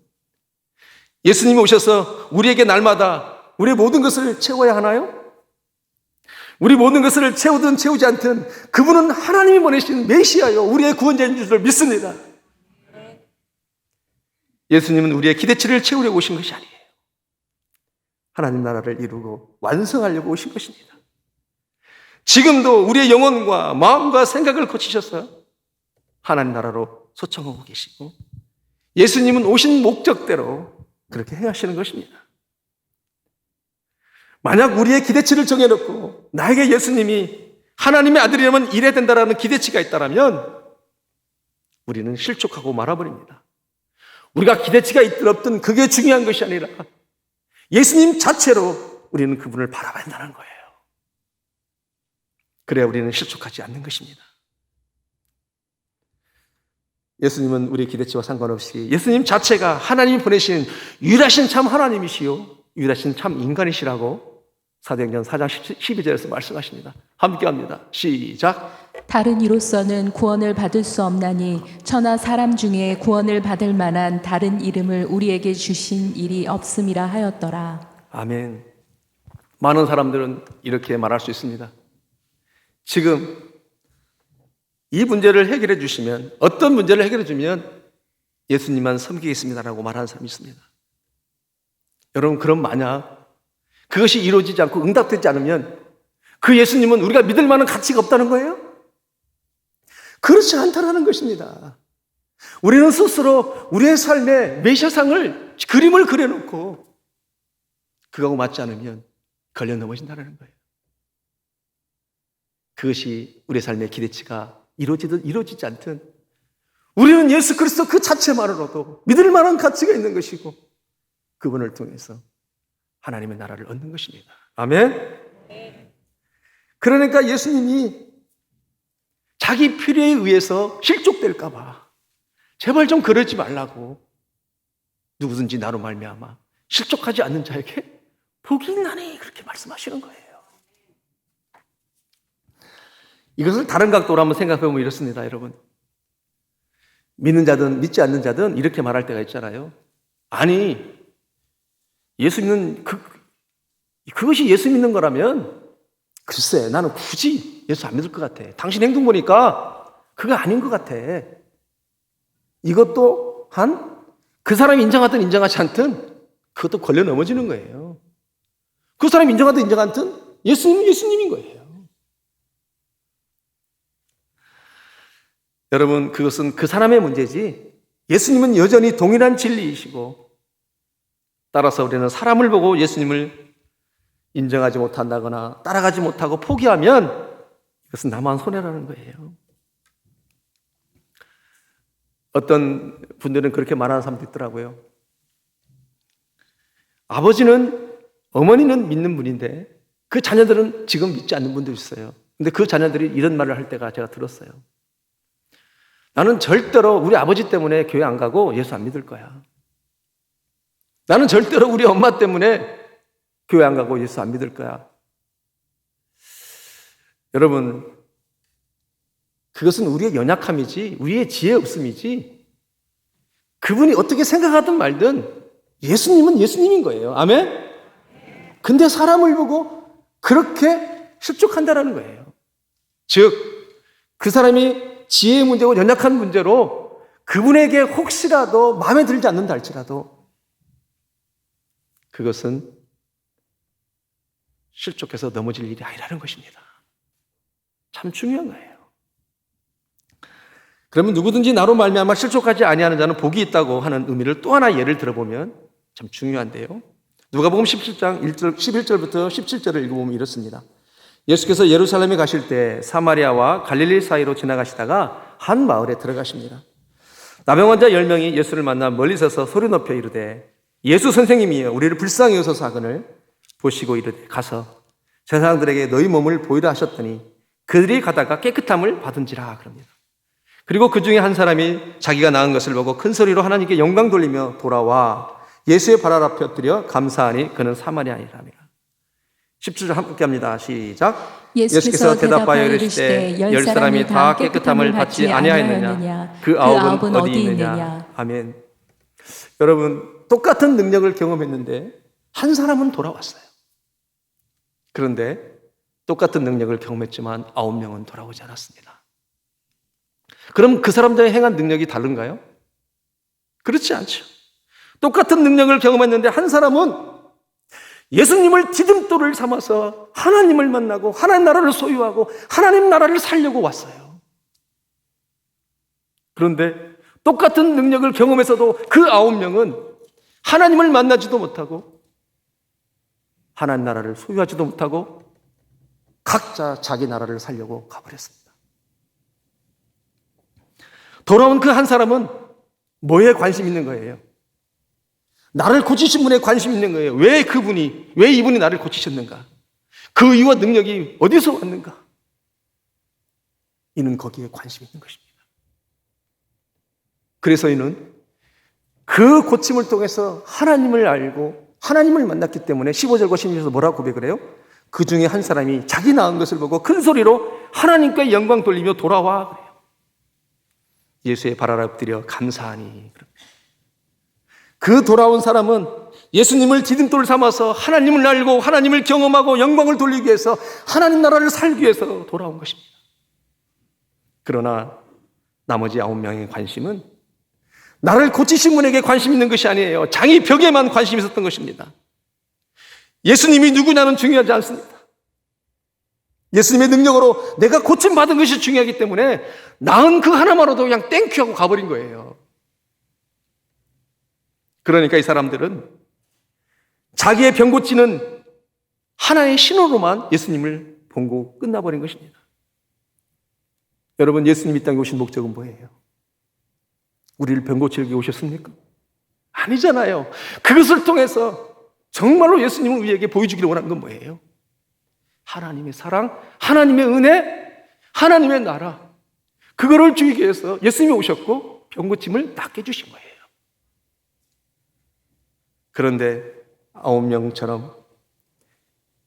예수님이 오셔서 우리에게 날마다 우리의 모든 것을 채워야 하나요? 우리 모든 것을 채우든 채우지 않든 그분은 하나님이 보내신 메시아요, 우리의 구원자인 줄을 믿습니다. 예수님은 우리의 기대치를 채우려고 오신 것이 아니에요. 하나님 나라를 이루고 완성하려고 오신 것입니다. 지금도 우리의 영혼과 마음과 생각을 고치셔서 하나님 나라로 초청하고 계시고 예수님은 오신 목적대로 그렇게 행하시는 것입니다. 만약 우리의 기대치를 정해놓고 나에게 예수님이 하나님의 아들이라면 이래야 된다는 기대치가 있다면 우리는 실족하고 말아버립니다. 우리가 기대치가 있든 없든 그게 중요한 것이 아니라 예수님 자체로 우리는 그분을 바라봐야 한다는 거예요. 그래야 우리는 실족하지 않는 것입니다. 예수님은 우리의 기대치와 상관없이 예수님 자체가 하나님이 보내신 유일하신 참 하나님이시요 유일하신 참 인간이시라고 사도행전 4장 12절에서 말씀하십니다. 함께 합니다. 시작. 다른 이로서는 구원을 받을 수 없나니 천하 사람 중에 구원을 받을 만한 다른 이름을 우리에게 주신 일이 없음이라 하였더라. 아멘. 많은 사람들은 이렇게 말할 수 있습니다. 지금 이 문제를 해결해 주시면, 어떤 문제를 해결해 주면 예수님만 섬기겠습니다라고 말하는 사람이 있습니다. 여러분, 그럼 만약 그것이 이루어지지 않고 응답되지 않으면 그 예수님은 우리가 믿을 만한 가치가 없다는 거예요? 그렇지 않다는 것입니다. 우리는 스스로 우리의 삶의 메시아상을, 그림을 그려놓고 그거하고 맞지 않으면 걸려 넘어진다는 거예요. 그것이 우리의 삶의 기대치가 이루어지든 이루어지지 않든 우리는 예수 그리스도 그 자체만으로도 믿을 만한 가치가 있는 것이고 그분을 통해서 하나님의 나라를 얻는 것입니다. 아멘? 그러니까 예수님이 자기 필요에 의해서 실족될까 봐 제발 좀 그러지 말라고 누구든지 나로 말미암아 실족하지 않는 자에게 복이 있나니 그렇게 말씀하시는 거예요. 이것을 다른 각도로 한번 생각해 보면 이렇습니다, 여러분. 믿는 자든 믿지 않는 자든 이렇게 말할 때가 있잖아요. 아니, 예수 믿는 그것이 예수 믿는 거라면 글쎄 나는 굳이 예수 안 믿을 것 같아. 당신 행동 보니까 그거 아닌 것 같아. 이것도 그 사람이 인정하든 인정하지 않든 그것도 걸려 넘어지는 거예요. 그 사람이 인정하든 인정 않든 예수님은 예수님인 거예요. 여러분, 그것은 그 사람의 문제지 예수님은 여전히 동일한 진리이시고 따라서 우리는 사람을 보고 예수님을 인정하지 못한다거나 따라가지 못하고 포기하면 이것은 나만 손해라는 거예요. 어떤 분들은 그렇게 말하는 사람도 있더라고요. 아버지는, 어머니는 믿는 분인데 그 자녀들은 지금 믿지 않는 분도 있어요. 근데 그 자녀들이 이런 말을 할 때가 제가 들었어요. 나는 절대로 우리 아버지 때문에 교회 안 가고 예수 안 믿을 거야. 나는 절대로 우리 엄마 때문에 교회 안 가고 예수 안 믿을 거야. 여러분, 그것은 우리의 연약함이지 우리의 지혜 없음이지 그분이 어떻게 생각하든 말든 예수님은 예수님인 거예요. 아멘? 근데 사람을 보고 그렇게 실족한다라는 거예요. 즉, 그 사람이 지혜의 문제고 연약한 문제로 그분에게 혹시라도 마음에 들지 않는다 할지라도 그것은 실족해서 넘어질 일이 아니라는 것입니다. 참 중요한 거예요. 그러면 누구든지 나로 말미암아 실족하지 아니하는 자는 복이 있다고 하는 의미를 또 하나 예를 들어보면 참 중요한데요. 누가복음 17장 11절부터 17절을 읽어보면 이렇습니다. 예수께서 예루살렘에 가실 때 사마리아와 갈릴리 사이로 지나가시다가 한 마을에 들어가십니다. 나병 환자 10명이 예수를 만나 멀리 서서 소리 높여 이르되 예수 선생님이여 우리를 불쌍히 여소서 하거늘 보시고 이르되 가서 제사장들에게 너희 몸을 보이라 하셨더니 그들이 가다가 깨끗함을 받은지라 그럽니다. 그리고 그 중에 한 사람이 자기가 나은 것을 보고 큰 소리로 하나님께 영광 돌리며 돌아와 예수의 발 앞에 엎드려 감사하니 그는 사마리아인이라며. 10절 함께 합니다. 시작. 예수께서 대답하여 이르시되 열 사람이 다 깨끗함을 받지 아니하였느냐 그 아홉은 어디 있느냐. 아멘. 여러분, 똑같은 능력을 경험했는데 한 사람은 돌아왔어요. 그런데 똑같은 능력을 경험했지만 9명은 돌아오지 않았습니다. 그럼 그 사람들의 행한 능력이 다른가요? 그렇지 않죠. 똑같은 능력을 경험했는데 한 사람은 예수님을 디딤돌을 삼아서 하나님을 만나고 하나님 나라를 소유하고 하나님 나라를 살려고 왔어요. 그런데 똑같은 능력을 경험해서도 그 9명은 하나님을 만나지도 못하고 하나님 나라를 소유하지도 못하고 각자 자기 나라를 살려고 가버렸습니다. 돌아온 그 한 사람은 뭐에 관심 있는 거예요? 나를 고치신 분에 관심 있는 거예요. 왜 이분이 나를 고치셨는가? 그 의와 능력이 어디서 왔는가? 이는 거기에 관심 있는 것입니다. 그래서 이는 그 고침을 통해서 하나님을 알고 하나님을 만났기 때문에 15절과 16절에서 뭐라고 고백을 해요? 그 중에 한 사람이 자기 나은 것을 보고 큰 소리로 하나님께 영광 돌리며 돌아와 그래요. 예수의 발 아래 엎드려 감사하니. 그 돌아온 사람은 예수님을 디딤돌 삼아서 하나님을 알고 하나님을 경험하고 영광을 돌리기 위해서 하나님 나라를 살기 위해서 돌아온 것입니다. 그러나 나머지 9명의 관심은 나를 고치신 분에게 관심 있는 것이 아니에요. 자기 벽에만 관심이 있었던 것입니다. 예수님이 누구냐는 중요하지 않습니다. 예수님의 능력으로 내가 고침받은 것이 중요하기 때문에 나은 그 하나만으로도 그냥 땡큐하고 가버린 거예요. 그러니까 이 사람들은 자기의 병 고치는 하나의 신호로만 예수님을 본고 끝나버린 것입니다. 여러분, 예수님이 이 땅에 오신 목적은 뭐예요? 우리를 병 고치기 오셨습니까? 아니잖아요. 그것을 통해서 정말로 예수님은 우리에게 보여주기를 원하는 건 뭐예요? 하나님의 사랑, 하나님의 은혜, 하나님의 나라. 그거를 주기 위해서 예수님이 오셨고 병 고침을 낫게 해주신 거예요. 그런데 9명처럼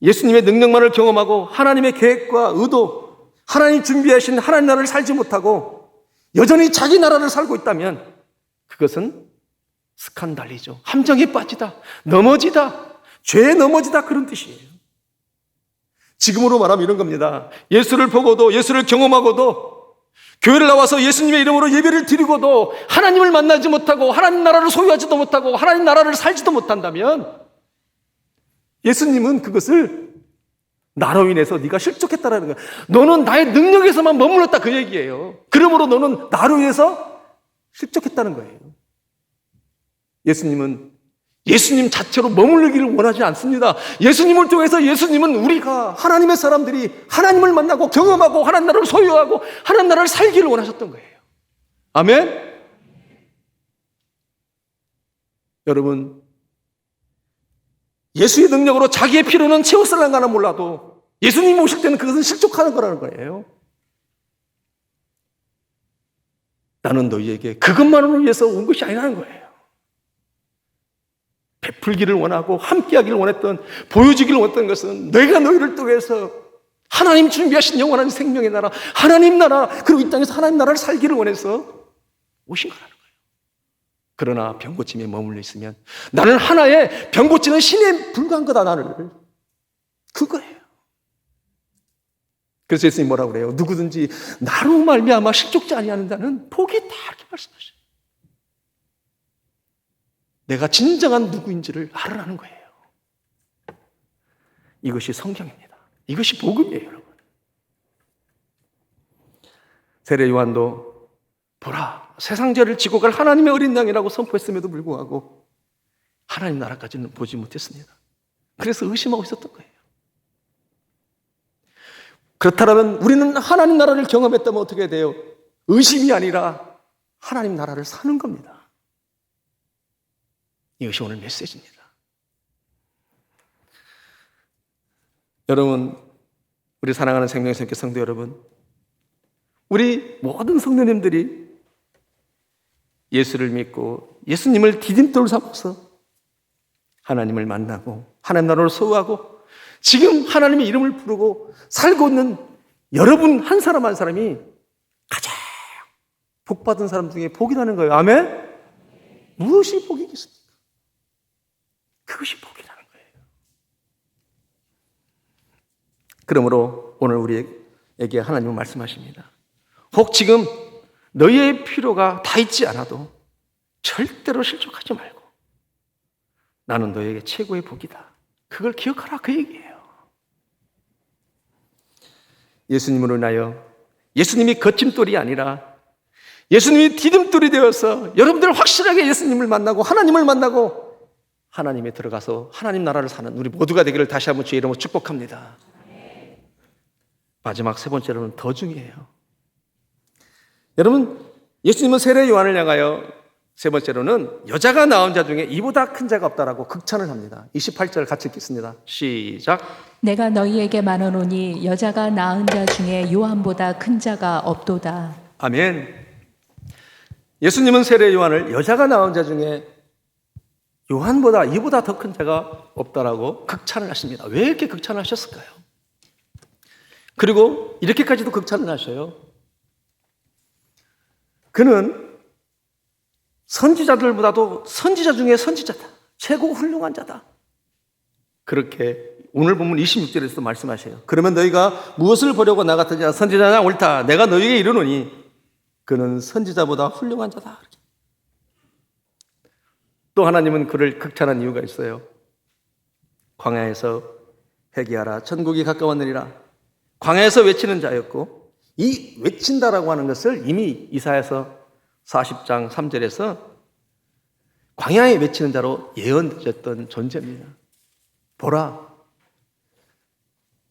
예수님의 능력만을 경험하고 하나님의 계획과 의도, 하나님 준비하신 하나님 나라를 살지 못하고 여전히 자기 나라를 살고 있다면 그것은 스칸달리죠. 함정에 빠지다, 넘어지다, 죄에 넘어지다, 그런 뜻이에요. 지금으로 말하면 이런 겁니다. 예수를 보고도, 예수를 경험하고도, 교회를 나와서 예수님의 이름으로 예배를 드리고도 하나님을 만나지 못하고 하나님 나라를 소유하지도 못하고 하나님 나라를 살지도 못한다면 예수님은 그것을 나로 인해서 네가 실족했다라는 거야. 너는 나의 능력에서만 머물렀다, 그 얘기예요. 그러므로 너는 나로 인해서 실족했다는 거예요. 예수님은 예수님 자체로 머무르기를 원하지 않습니다. 예수님을 통해서 예수님은 우리가 하나님의 사람들이 하나님을 만나고 경험하고 하나님 나라를 소유하고 하나님 나라를 살기를 원하셨던 거예요. 아멘? 여러분, 예수의 능력으로 자기의 필요는 채웠을랑가는 몰라도 예수님이 오실 때는 그것은 실족하는 거라는 거예요. 나는 너희에게 그것만으로 위해서 온 것이 아니라는 거예요. 베풀기를 원하고 함께하기를 원했던, 보여주기를 원했던 것은 내가 너희를 통해서 하나님 준비하신 영원한 생명의 나라, 하나님 나라, 그리고 이 땅에서 하나님 나라를 살기를 원해서 오신 거라는 거예요. 그러나 병고침에 머물러 있으면 나는 하나의 병고치는 신에 불과한 거다, 나를. 그거예요. 그래서 예수님이 뭐라고 그래요? 누구든지 나로 말미암아 실족지 아니하는 자는 복이 있다, 이렇게 말씀하셔요. 내가 진정한 누구인지를 알으라는 거예요. 이것이 성경입니다. 이것이 복음이에요, 여러분. 세례 요한도 보라, 세상 죄를 지고 갈 하나님의 어린 양이라고 선포했음에도 불구하고 하나님 나라까지는 보지 못했습니다. 그래서 의심하고 있었던 거예요. 그렇다면 우리는 하나님 나라를 경험했다면 어떻게 돼요? 의심이 아니라 하나님 나라를 사는 겁니다. 이것이 오늘 메시지입니다. 여러분, 우리 사랑하는 생명의 성도 여러분, 우리 모든 성도님들이 예수를 믿고 예수님을 디딤돌 삼아서 하나님을 만나고 하나님 나라를 소유하고 지금 하나님의 이름을 부르고 살고 있는 여러분 한 사람 한 사람이 가장 복받은 사람 중에 복이라는 거예요. 아멘? 무엇이 복이겠습니까? 그것이 복이라는 거예요. 그러므로 오늘 우리에게 하나님은 말씀하십니다. 혹 지금 너희의 필요가 다 있지 않아도 절대로 실족하지 말고 나는 너희에게 최고의 복이다. 그걸 기억하라, 그 얘기예요. 예수님으로 인하여 예수님이 거침돌이 아니라 예수님이 디딤돌이 되어서 여러분들 확실하게 예수님을 만나고 하나님을 만나고 하나님에 들어가서 하나님 나라를 사는 우리 모두가 되기를 다시 한번 주의 이름으로 축복합니다. 마지막 세 번째로는 더 중요해요. 여러분, 예수님은 세례 요한을 향하여 세 번째로는 여자가 낳은 자 중에 이보다 큰 자가 없다라고 극찬을 합니다. 28절 같이 읽겠습니다. 시작. 내가 너희에게 말하노니 여자가 낳은 자 중에 요한보다 큰 자가 없도다. 아멘. 예수님은 세례 요한을 여자가 낳은 자 중에 요한보다 이보다 더 큰 자가 없다라고 극찬을 하십니다. 왜 이렇게 극찬을 하셨을까요? 그리고 이렇게까지도 극찬을 하셔요. 그는 선지자들보다도 선지자 중에 선지자다. 최고 훌륭한 자다. 그렇게 오늘 본문 26절에서 말씀하셔요. 그러면 너희가 무엇을 보려고 나갔더냐? 선지자냐? 옳다. 내가 너희에게 이르노니 그는 선지자보다 훌륭한 자다. 또 하나님은 그를 극찬한 이유가 있어요. 광야에서 회개하라. 천국이 가까웠느니라. 광야에서 외치는 자였고 이 외친다라고 하는 것을 이미 이사야서 40장 3절에서 광야에 외치는 자로 예언되었던 존재입니다. 보라,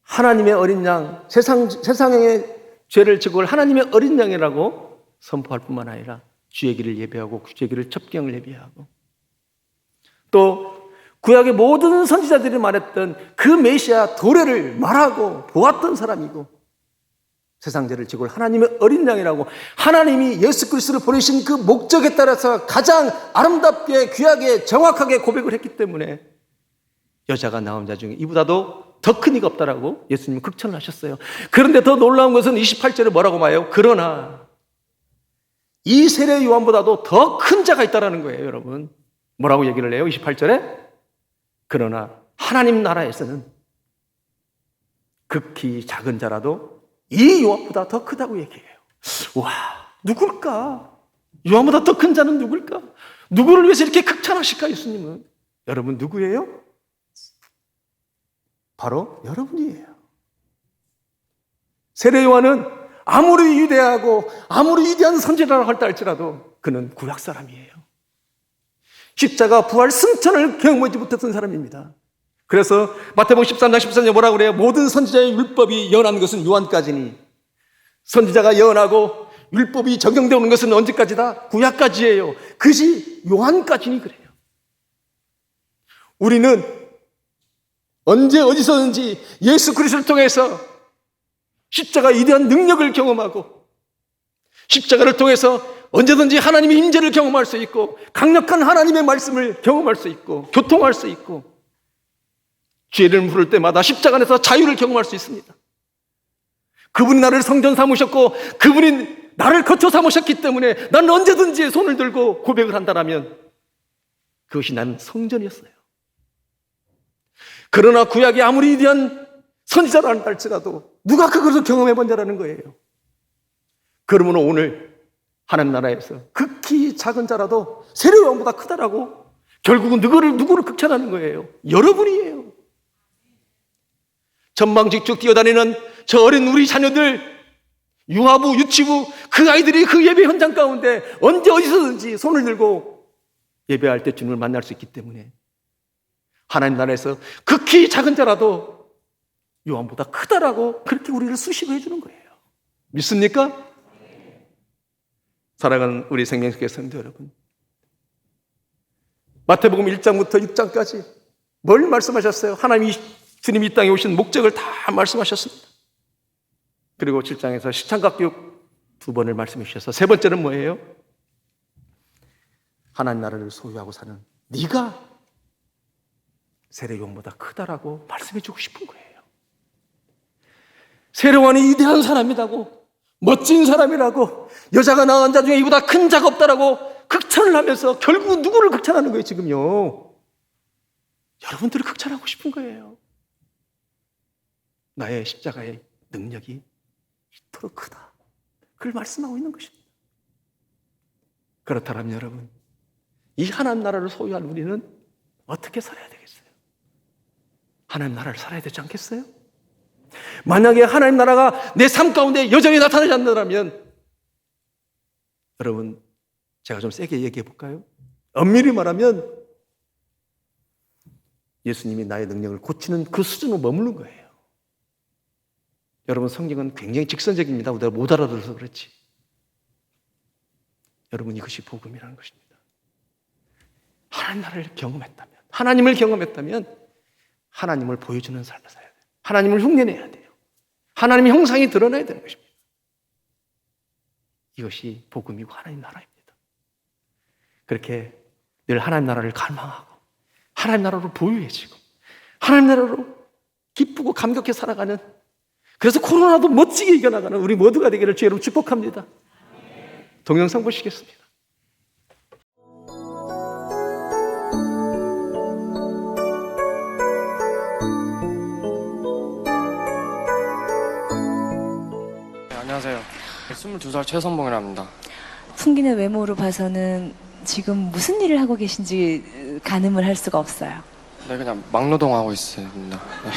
하나님의 어린 양, 세상의 죄를 지고 올 하나님의 어린 양이라고 선포할 뿐만 아니라 주의 길을 예배하고 주의 길을 첩경을 예배하고 또 구약의 모든 선지자들이 말했던 그 메시아 도래를 말하고 보았던 사람이고 세상 죄를 지고 올 하나님의 어린 양이라고 하나님이 예수 그리스도를 보내신 그 목적에 따라서 가장 아름답게 귀하게 정확하게 고백을 했기 때문에 여자가 낳은 자 중에 이보다도 더 큰 이가 없다라고 예수님은 극찬을 하셨어요. 그런데 더 놀라운 것은 28절에 뭐라고 말해요? 그러나 이 세례 요한보다도 더 큰 자가 있다라는 거예요, 여러분. 뭐라고 얘기를 해요? 28절에 그러나 하나님 나라에서는 극히 작은 자라도 이 요한보다 더 크다고 얘기해요. 와, 누굴까? 요한보다 더 큰 자는 누굴까? 누구를 위해서 이렇게 극찬하실까, 예수님은? 여러분 누구예요? 바로 여러분이에요. 세례 요한은 아무리 위대하고 아무리 위대한 선지자라고 할다 할지라도 그는 구약 사람이에요. 십자가 부활 승천을 경험하지 못했던 사람입니다. 그래서 마태복음 13장 13절 뭐라고 그래요? 모든 선지자의 율법이 예언한 것은 요한까지니 선지자가 예언하고 율법이 적용되는 것은 언제까지다? 구약까지예요. 그것이 요한까지니 그래요. 우리는 언제 어디서든지 예수 그리스도를 통해서 십자가 위대한 능력을 경험하고 십자가를 통해서 언제든지 하나님의 임재를 경험할 수 있고 강력한 하나님의 말씀을 경험할 수 있고 교통할 수 있고 죄를 물을 때마다 십자가 안에서 자유를 경험할 수 있습니다. 그분이 나를 성전 삼으셨고 그분이 나를 거처 삼으셨기 때문에 나는 언제든지 손을 들고 고백을 한다면 그것이 나는 성전이었어요. 그러나 구약이 아무리 위대한 선지자라 할지라도 누가 그것을 경험해 본다라는 거예요. 그러므로 오늘 하나님 나라에서 극히 작은 자라도 세례 요한보다 크다라고 결국은 누구를 극찬하는 거예요? 여러분이에요. 전방직축 뛰어다니는 저 어린 우리 자녀들, 유아부, 유치부, 그 아이들이 그 예배 현장 가운데 언제 어디서든지 손을 들고 예배할 때 주님을 만날 수 있기 때문에 하나님 나라에서 극히 작은 자라도 요한보다 크다라고 그렇게 우리를 수식을 해주는 거예요. 믿습니까? 사랑하는 우리 생명교회 성도 여러분, 마태복음 1장부터 6장까지 뭘 말씀하셨어요? 주님이 이 땅에 오신 목적을 다 말씀하셨습니다. 그리고 7장에서 십창각교육 2번을 말씀해 주셔서 세 번째는 뭐예요? 하나님 나라를 소유하고 사는 네가 세례요한보다 크다라고 말씀해 주고 싶은 거예요. 세례요한이 위대한 사람이라고, 멋진 사람이라고, 여자가 낳은 자 중에 이보다 큰 자가 없다라고 극찬을 하면서 결국 누구를 극찬하는 거예요, 지금요? 여러분들을 극찬하고 싶은 거예요. 나의 십자가의 능력이 이토록 크다. 그걸 말씀하고 있는 것입니다. 그렇다면 여러분, 이 하나님 나라를 소유한 우리는 어떻게 살아야 되겠어요? 하나님 나라를 살아야 되지 않겠어요? 만약에 하나님 나라가 내 삶 가운데 여전히 나타나지 않는다면 여러분, 제가 좀 세게 얘기해 볼까요? 엄밀히 말하면 예수님이 나의 능력을 고치는 그 수준으로 머무는 거예요. 여러분, 성경은 굉장히 직선적입니다. 우리가 못 알아들어서 그렇지. 여러분, 이것이 복음이라는 것입니다. 하나님 나라를 경험했다면, 하나님을 경험했다면 하나님을 보여주는 삶을 살아야 돼요. 하나님을 흉내내야 돼요. 하나님의 형상이 드러나야 되는 것입니다. 이것이 복음이고 하나님 나라입니다. 그렇게 늘 하나님 나라를 갈망하고 하나님 나라로 보유해지고 하나님 나라로 기쁘고 감격해 살아가는, 그래서 코로나도 멋지게 이겨나가는 우리 모두가 되기를 주의 이름으로 축복합니다. 동영상 보시겠습니다. 네, 안녕하세요. 22살 최선봉이라고 합니다. 풍기는 외모로 봐서는 지금 무슨 일을 하고 계신지 가늠을 할 수가 없어요. 네, 그냥 막노동하고 있습니다. 네.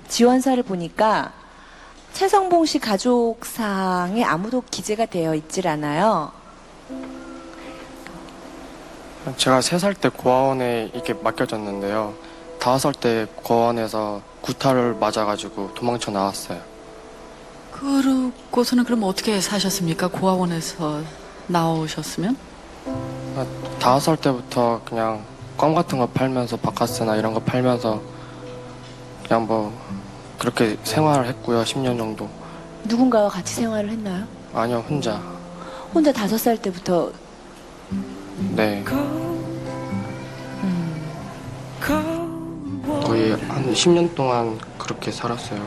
지원서를 보니까 최성봉 씨 가족상에 아무도 기재가 되어 있질 않아요. 제가 3살 때 고아원에 이렇게 맡겨졌는데요. 5살 때 고아원에서 구타를 맞아가지고 도망쳐 나왔어요. 그러고서는 그럼 어떻게 사셨습니까? 고아원에서 나오셨으면? 5살 때부터 그냥 껌 같은 거 팔면서 바카스나 이런 거 팔면서 그냥 뭐 그렇게 생활을 했고요. 10년 정도. 누군가와 같이 생활을 했나요? 아니요, 혼자. 혼자 5살 때부터? 네. 거의 한 10년 동안 그렇게 살았어요.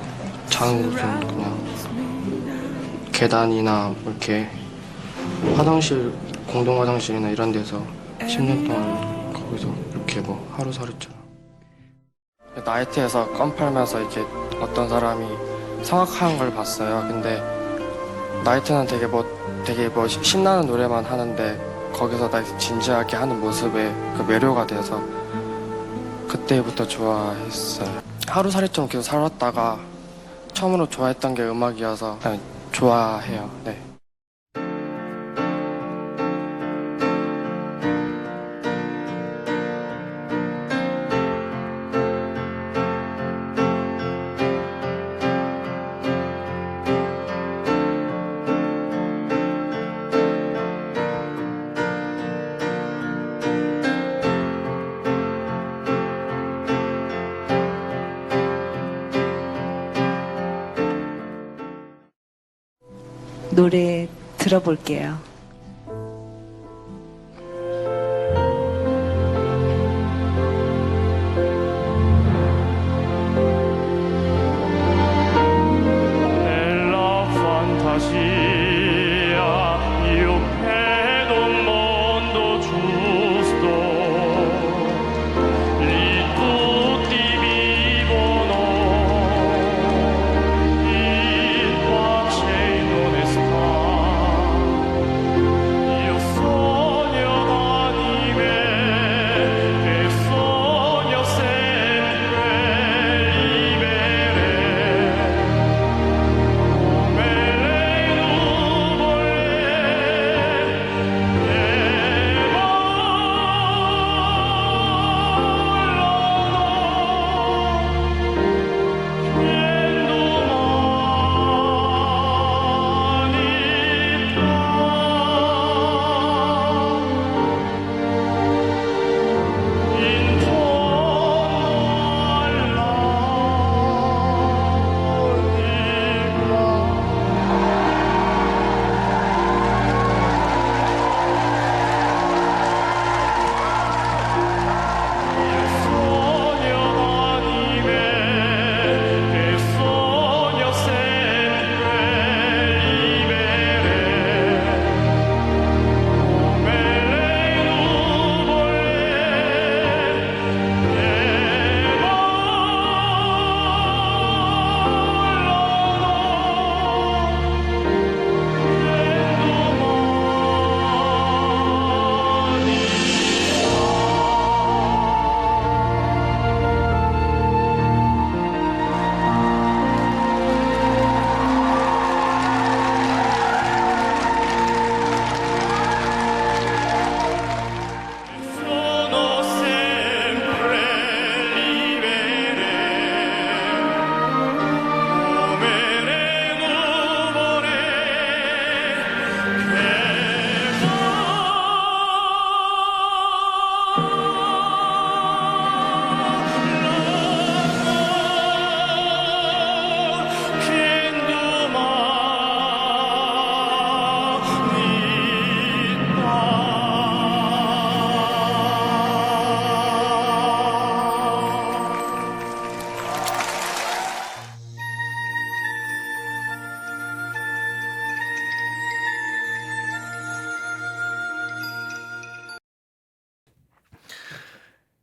자는 곳은 그냥 계단이나 이렇게 화장실, 공동 화장실이나 이런 데서 10년 동안 거기서 이렇게 뭐 하루살이처럼. 나이트에서 껌 팔면서 이렇게 어떤 사람이 성악하는 걸 봤어요. 근데 나이트는 되게 뭐 신나는 노래만 하는데 거기서 나이트 진지하게 하는 모습에 그 매료가 돼서 그때부터 좋아했어요. 하루살이처럼 계속 살았다가 처음으로 좋아했던 게 음악이어서 그냥 좋아해요. 네. 노래 들어볼게요.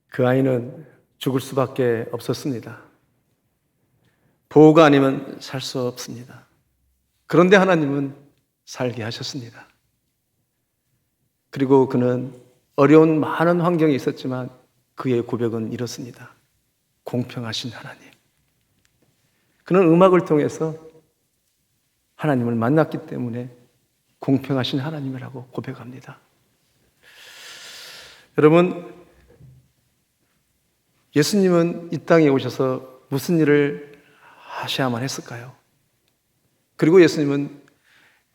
그 아이는 죽을 수밖에 없었습니다. 보호가 아니면 살 수 없습니다. 그런데 하나님은 살게 하셨습니다. 그리고 그는 어려운 많은 환경이 있었지만 그의 고백은 이렇습니다. 공평하신 하나님. 그는 음악을 통해서 하나님을 만났기 때문에 공평하신 하나님이라고 고백합니다. 여러분, 예수님은 이 땅에 오셔서 무슨 일을 하셔야만 했을까요? 그리고 예수님은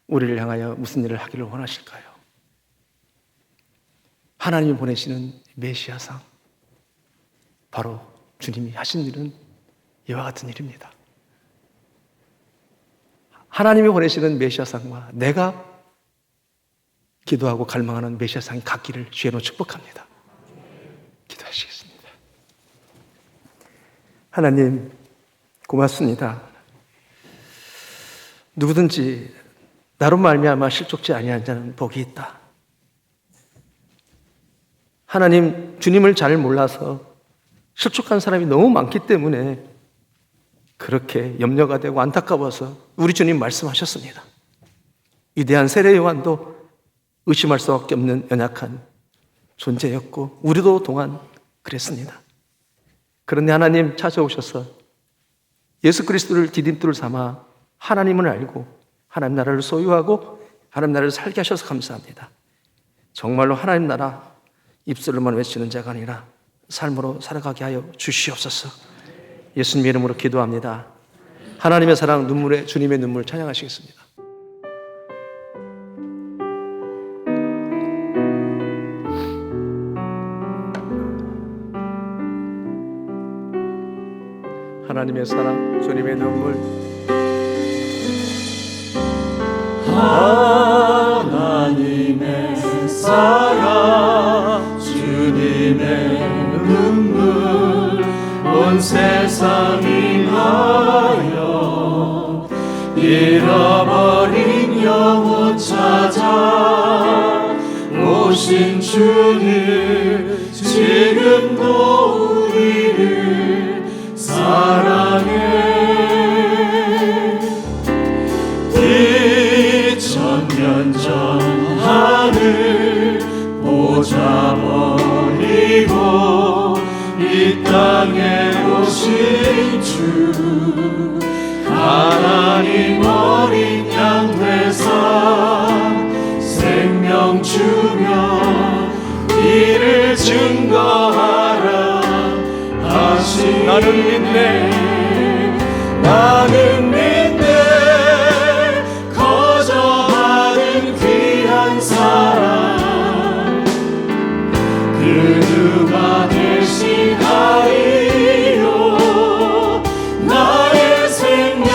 우리를 향하여 무슨 일을 하기를 원하실까요? 하나님이 보내시는 메시아상, 바로 주님이 하신 일은 이와 같은 일입니다. 하나님이 보내시는 메시아상과 내가 기도하고 갈망하는 메시아상이 같기를 주의로 축복합니다. 기도하시겠습니다. 하나님, 고맙습니다. 누구든지 나로 말미암아 실족지 아니한 자는 복이 있다. 하나님, 주님을 잘 몰라서 실족한 사람이 너무 많기 때문에 그렇게 염려가 되고 안타까워서 우리 주님 말씀하셨습니다. 위대한 세례 요한도 의심할 수밖에 없는 연약한 존재였고 우리도 동안 그랬습니다. 그런데 하나님 찾아오셔서 예수 그리스도를 디딤돌을 삼아 하나님을 알고 하나님 나라를 소유하고 하나님 나라를 살게 하셔서 감사합니다. 정말로 하나님 나라 입술로만 외치는 자가 아니라 삶으로 살아가게 하여 주시옵소서. 예수님의 이름으로 기도합니다. 하나님의 사랑, 눈물에 주님의 눈물 찬양하시겠습니다. 하나님의 사랑, 주님의 눈물. 하나님의 사랑, 주님의 눈물, 온 세상이 하여 잃어버린 영혼 찾아 오신 주님, 지금도 우리를 사랑해. 2000년 전 하늘 보좌 버리고 이 땅에 오신 주, 하나님 어린 양 되사 생명 주며 이를 증거하라 하시네. 나는 믿네, 나는 믿네. 거저하는 귀한 사랑, 그 누가 대신하리요. 나의 생명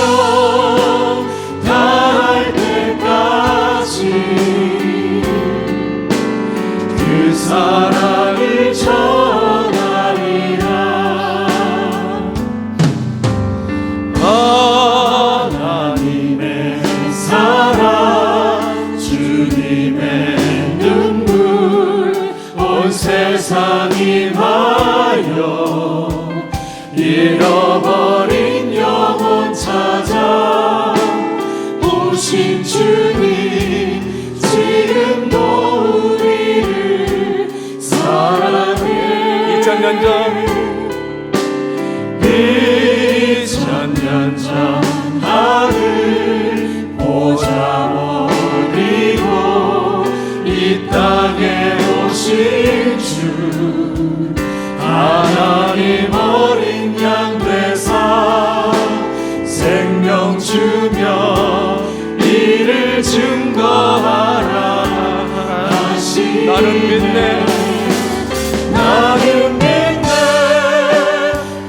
다할 때까지 그 사랑을 전하리라. 하나님의 사랑, 주님의 눈물, 온 세상이 하여 잃어버린 영혼 찾아 오신 주님, 지금도 우리를 사랑해. 2000년 전 하늘 보좌 버리고 이 땅에 오신 주, 하나님 어린 양 되사 생명 주며 이를 증거하라 하시네. 나는 믿네, 나는 믿네.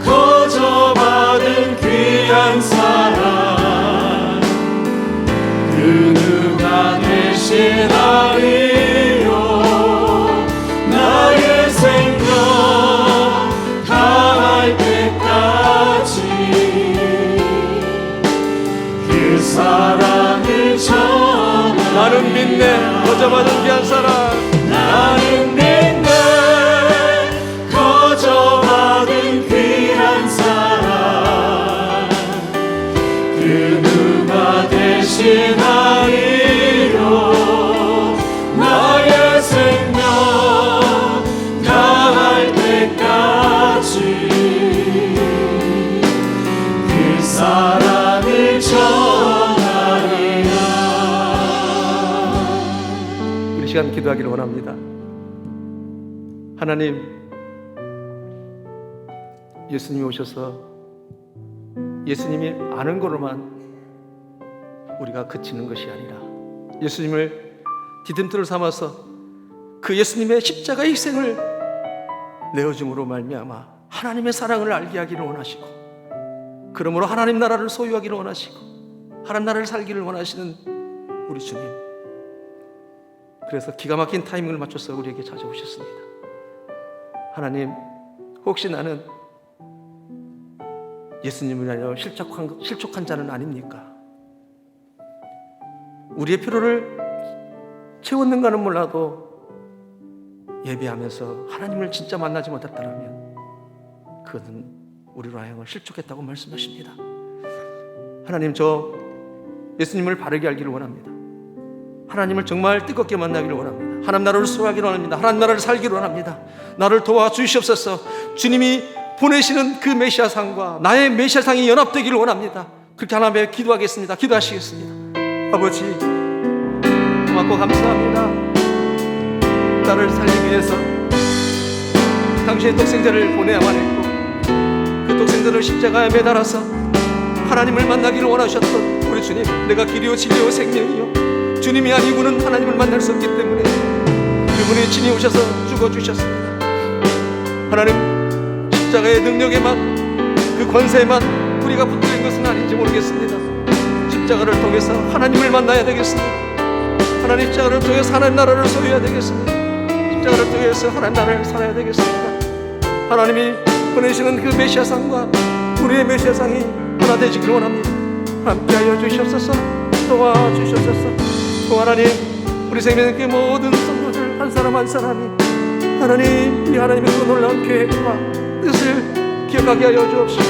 거저받은 귀한 사랑, 그 누가 대신하리요. 나의 생명 다할 때까지 그 사랑을 전하리라. 나는 믿네, 거저받은 귀한 사랑, 나는 믿네. 거저 그 사랑을 전하리라. 우리 시간 기도하기를 원합니다. 하나님, 예수님이 오셔서 예수님이 아는 거로만 우리가 그치는 것이 아니라 예수님을 디딤돌을 삼아서 그 예수님의 십자가의 희생을 내어줌으로 말미암아 하나님의 사랑을 알게 하기를 원하시고, 그러므로 하나님 나라를 소유하기를 원하시고 하나님 나라를 살기를 원하시는 우리 주님, 그래서 기가 막힌 타이밍을 맞춰서 우리에게 찾아오셨습니다. 하나님, 혹시 나는 예수님을 위하여 실족한 자는 아닙니까? 우리의 필요를 채웠는가는 몰라도 예배하면서 하나님을 진짜 만나지 못했다면 그것은 우리로 하여금 실족했다고 말씀하십니다. 하나님, 저 예수님을 바르게 알기를 원합니다. 하나님을 정말 뜨겁게 만나기를 원합니다. 하나님 나라를 소유하기를 원합니다. 하나님 나라를 살기를 원합니다. 나를 도와주시옵소서. 주님이 보내시는 그 메시아상과 나의 메시아상이 연합되기를 원합니다. 그렇게 하나님께 기도하겠습니다. 기도하시겠습니다. 아버지, 고맙고 감사합니다. 나를 살리기 위해서 당신의 독생자를 보내야만 했고, 그 독생자를 십자가에 매달아서 하나님을 만나기를 원하셨던 우리 주님, 내가 길이요 진리요 생명이요 주님이 아니고는 하나님을 만날 수 없기 때문에 그분이 친히 오셔서 죽어주셨습니다. 하나님, 십자가의 능력에만, 그 권세에만 우리가 붙들린 것은 아닌지 모르겠습니다. 십자가를 통해서 하나님을 만나야 되겠습니다. 하나님, 십자가를 통해서 하나님 나라를 소유해야 되겠습니다. 십자가를 통해서 하나님 나라를 살아야 되겠습니다. 하나님이 보내시는 그 메시아상과 우리의 메시아상이 하나 되시길 원합니다. 함께하여 주시옵소서. 도와주시옵소서. 또 하나님, 우리 생명의 모든 성도들 한 사람 한 사람이 하나님, 이 하나님의 그 놀라운 계획과 뜻을 기억하게 하여 주옵시고,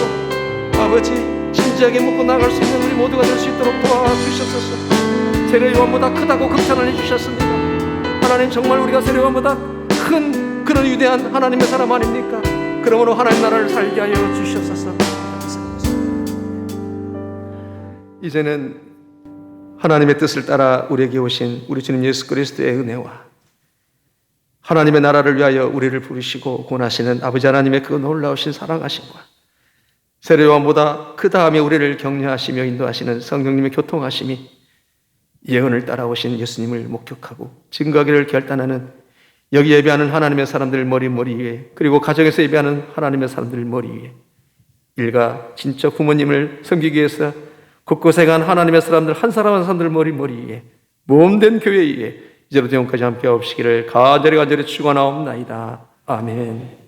아버지, 진지하게 묻고 나갈 수 있는 우리 모두가 될 수 있도록 도와주시옵소서. 세례요한보다 크다고 극찬을 해주셨습니다. 하나님, 정말 우리가 세례요한보다 큰 그런 위대한 하나님의 사람 아닙니까? 그러므로 하나님 나라를 살게 하여 주시옵소서. 이제는 하나님의 뜻을 따라 우리에게 오신 우리 주님 예수 그리스도의 은혜와 하나님의 나라를 위하여 우리를 부르시고 권하시는 아버지 하나님의 그 놀라우신 사랑하심과 세례요한보다 그 다음에 우리를 격려하시며 인도하시는 성령님의 교통하심이 예언을 따라오신 예수님을 목격하고 증거하기를 결단하는 여기 예배하는 하나님의 사람들 머리 위에, 그리고 가정에서 예배하는 하나님의 사람들 머리 위에, 일가 진짜 부모님을 섬기기 위해서 곳곳에 간 하나님의 사람들 한 사람 한 사람들 머리 위에, 몸된 교회 위에 이제부터 영까지 함께 하옵시기를 간절히 축원하옵나이다. 아멘.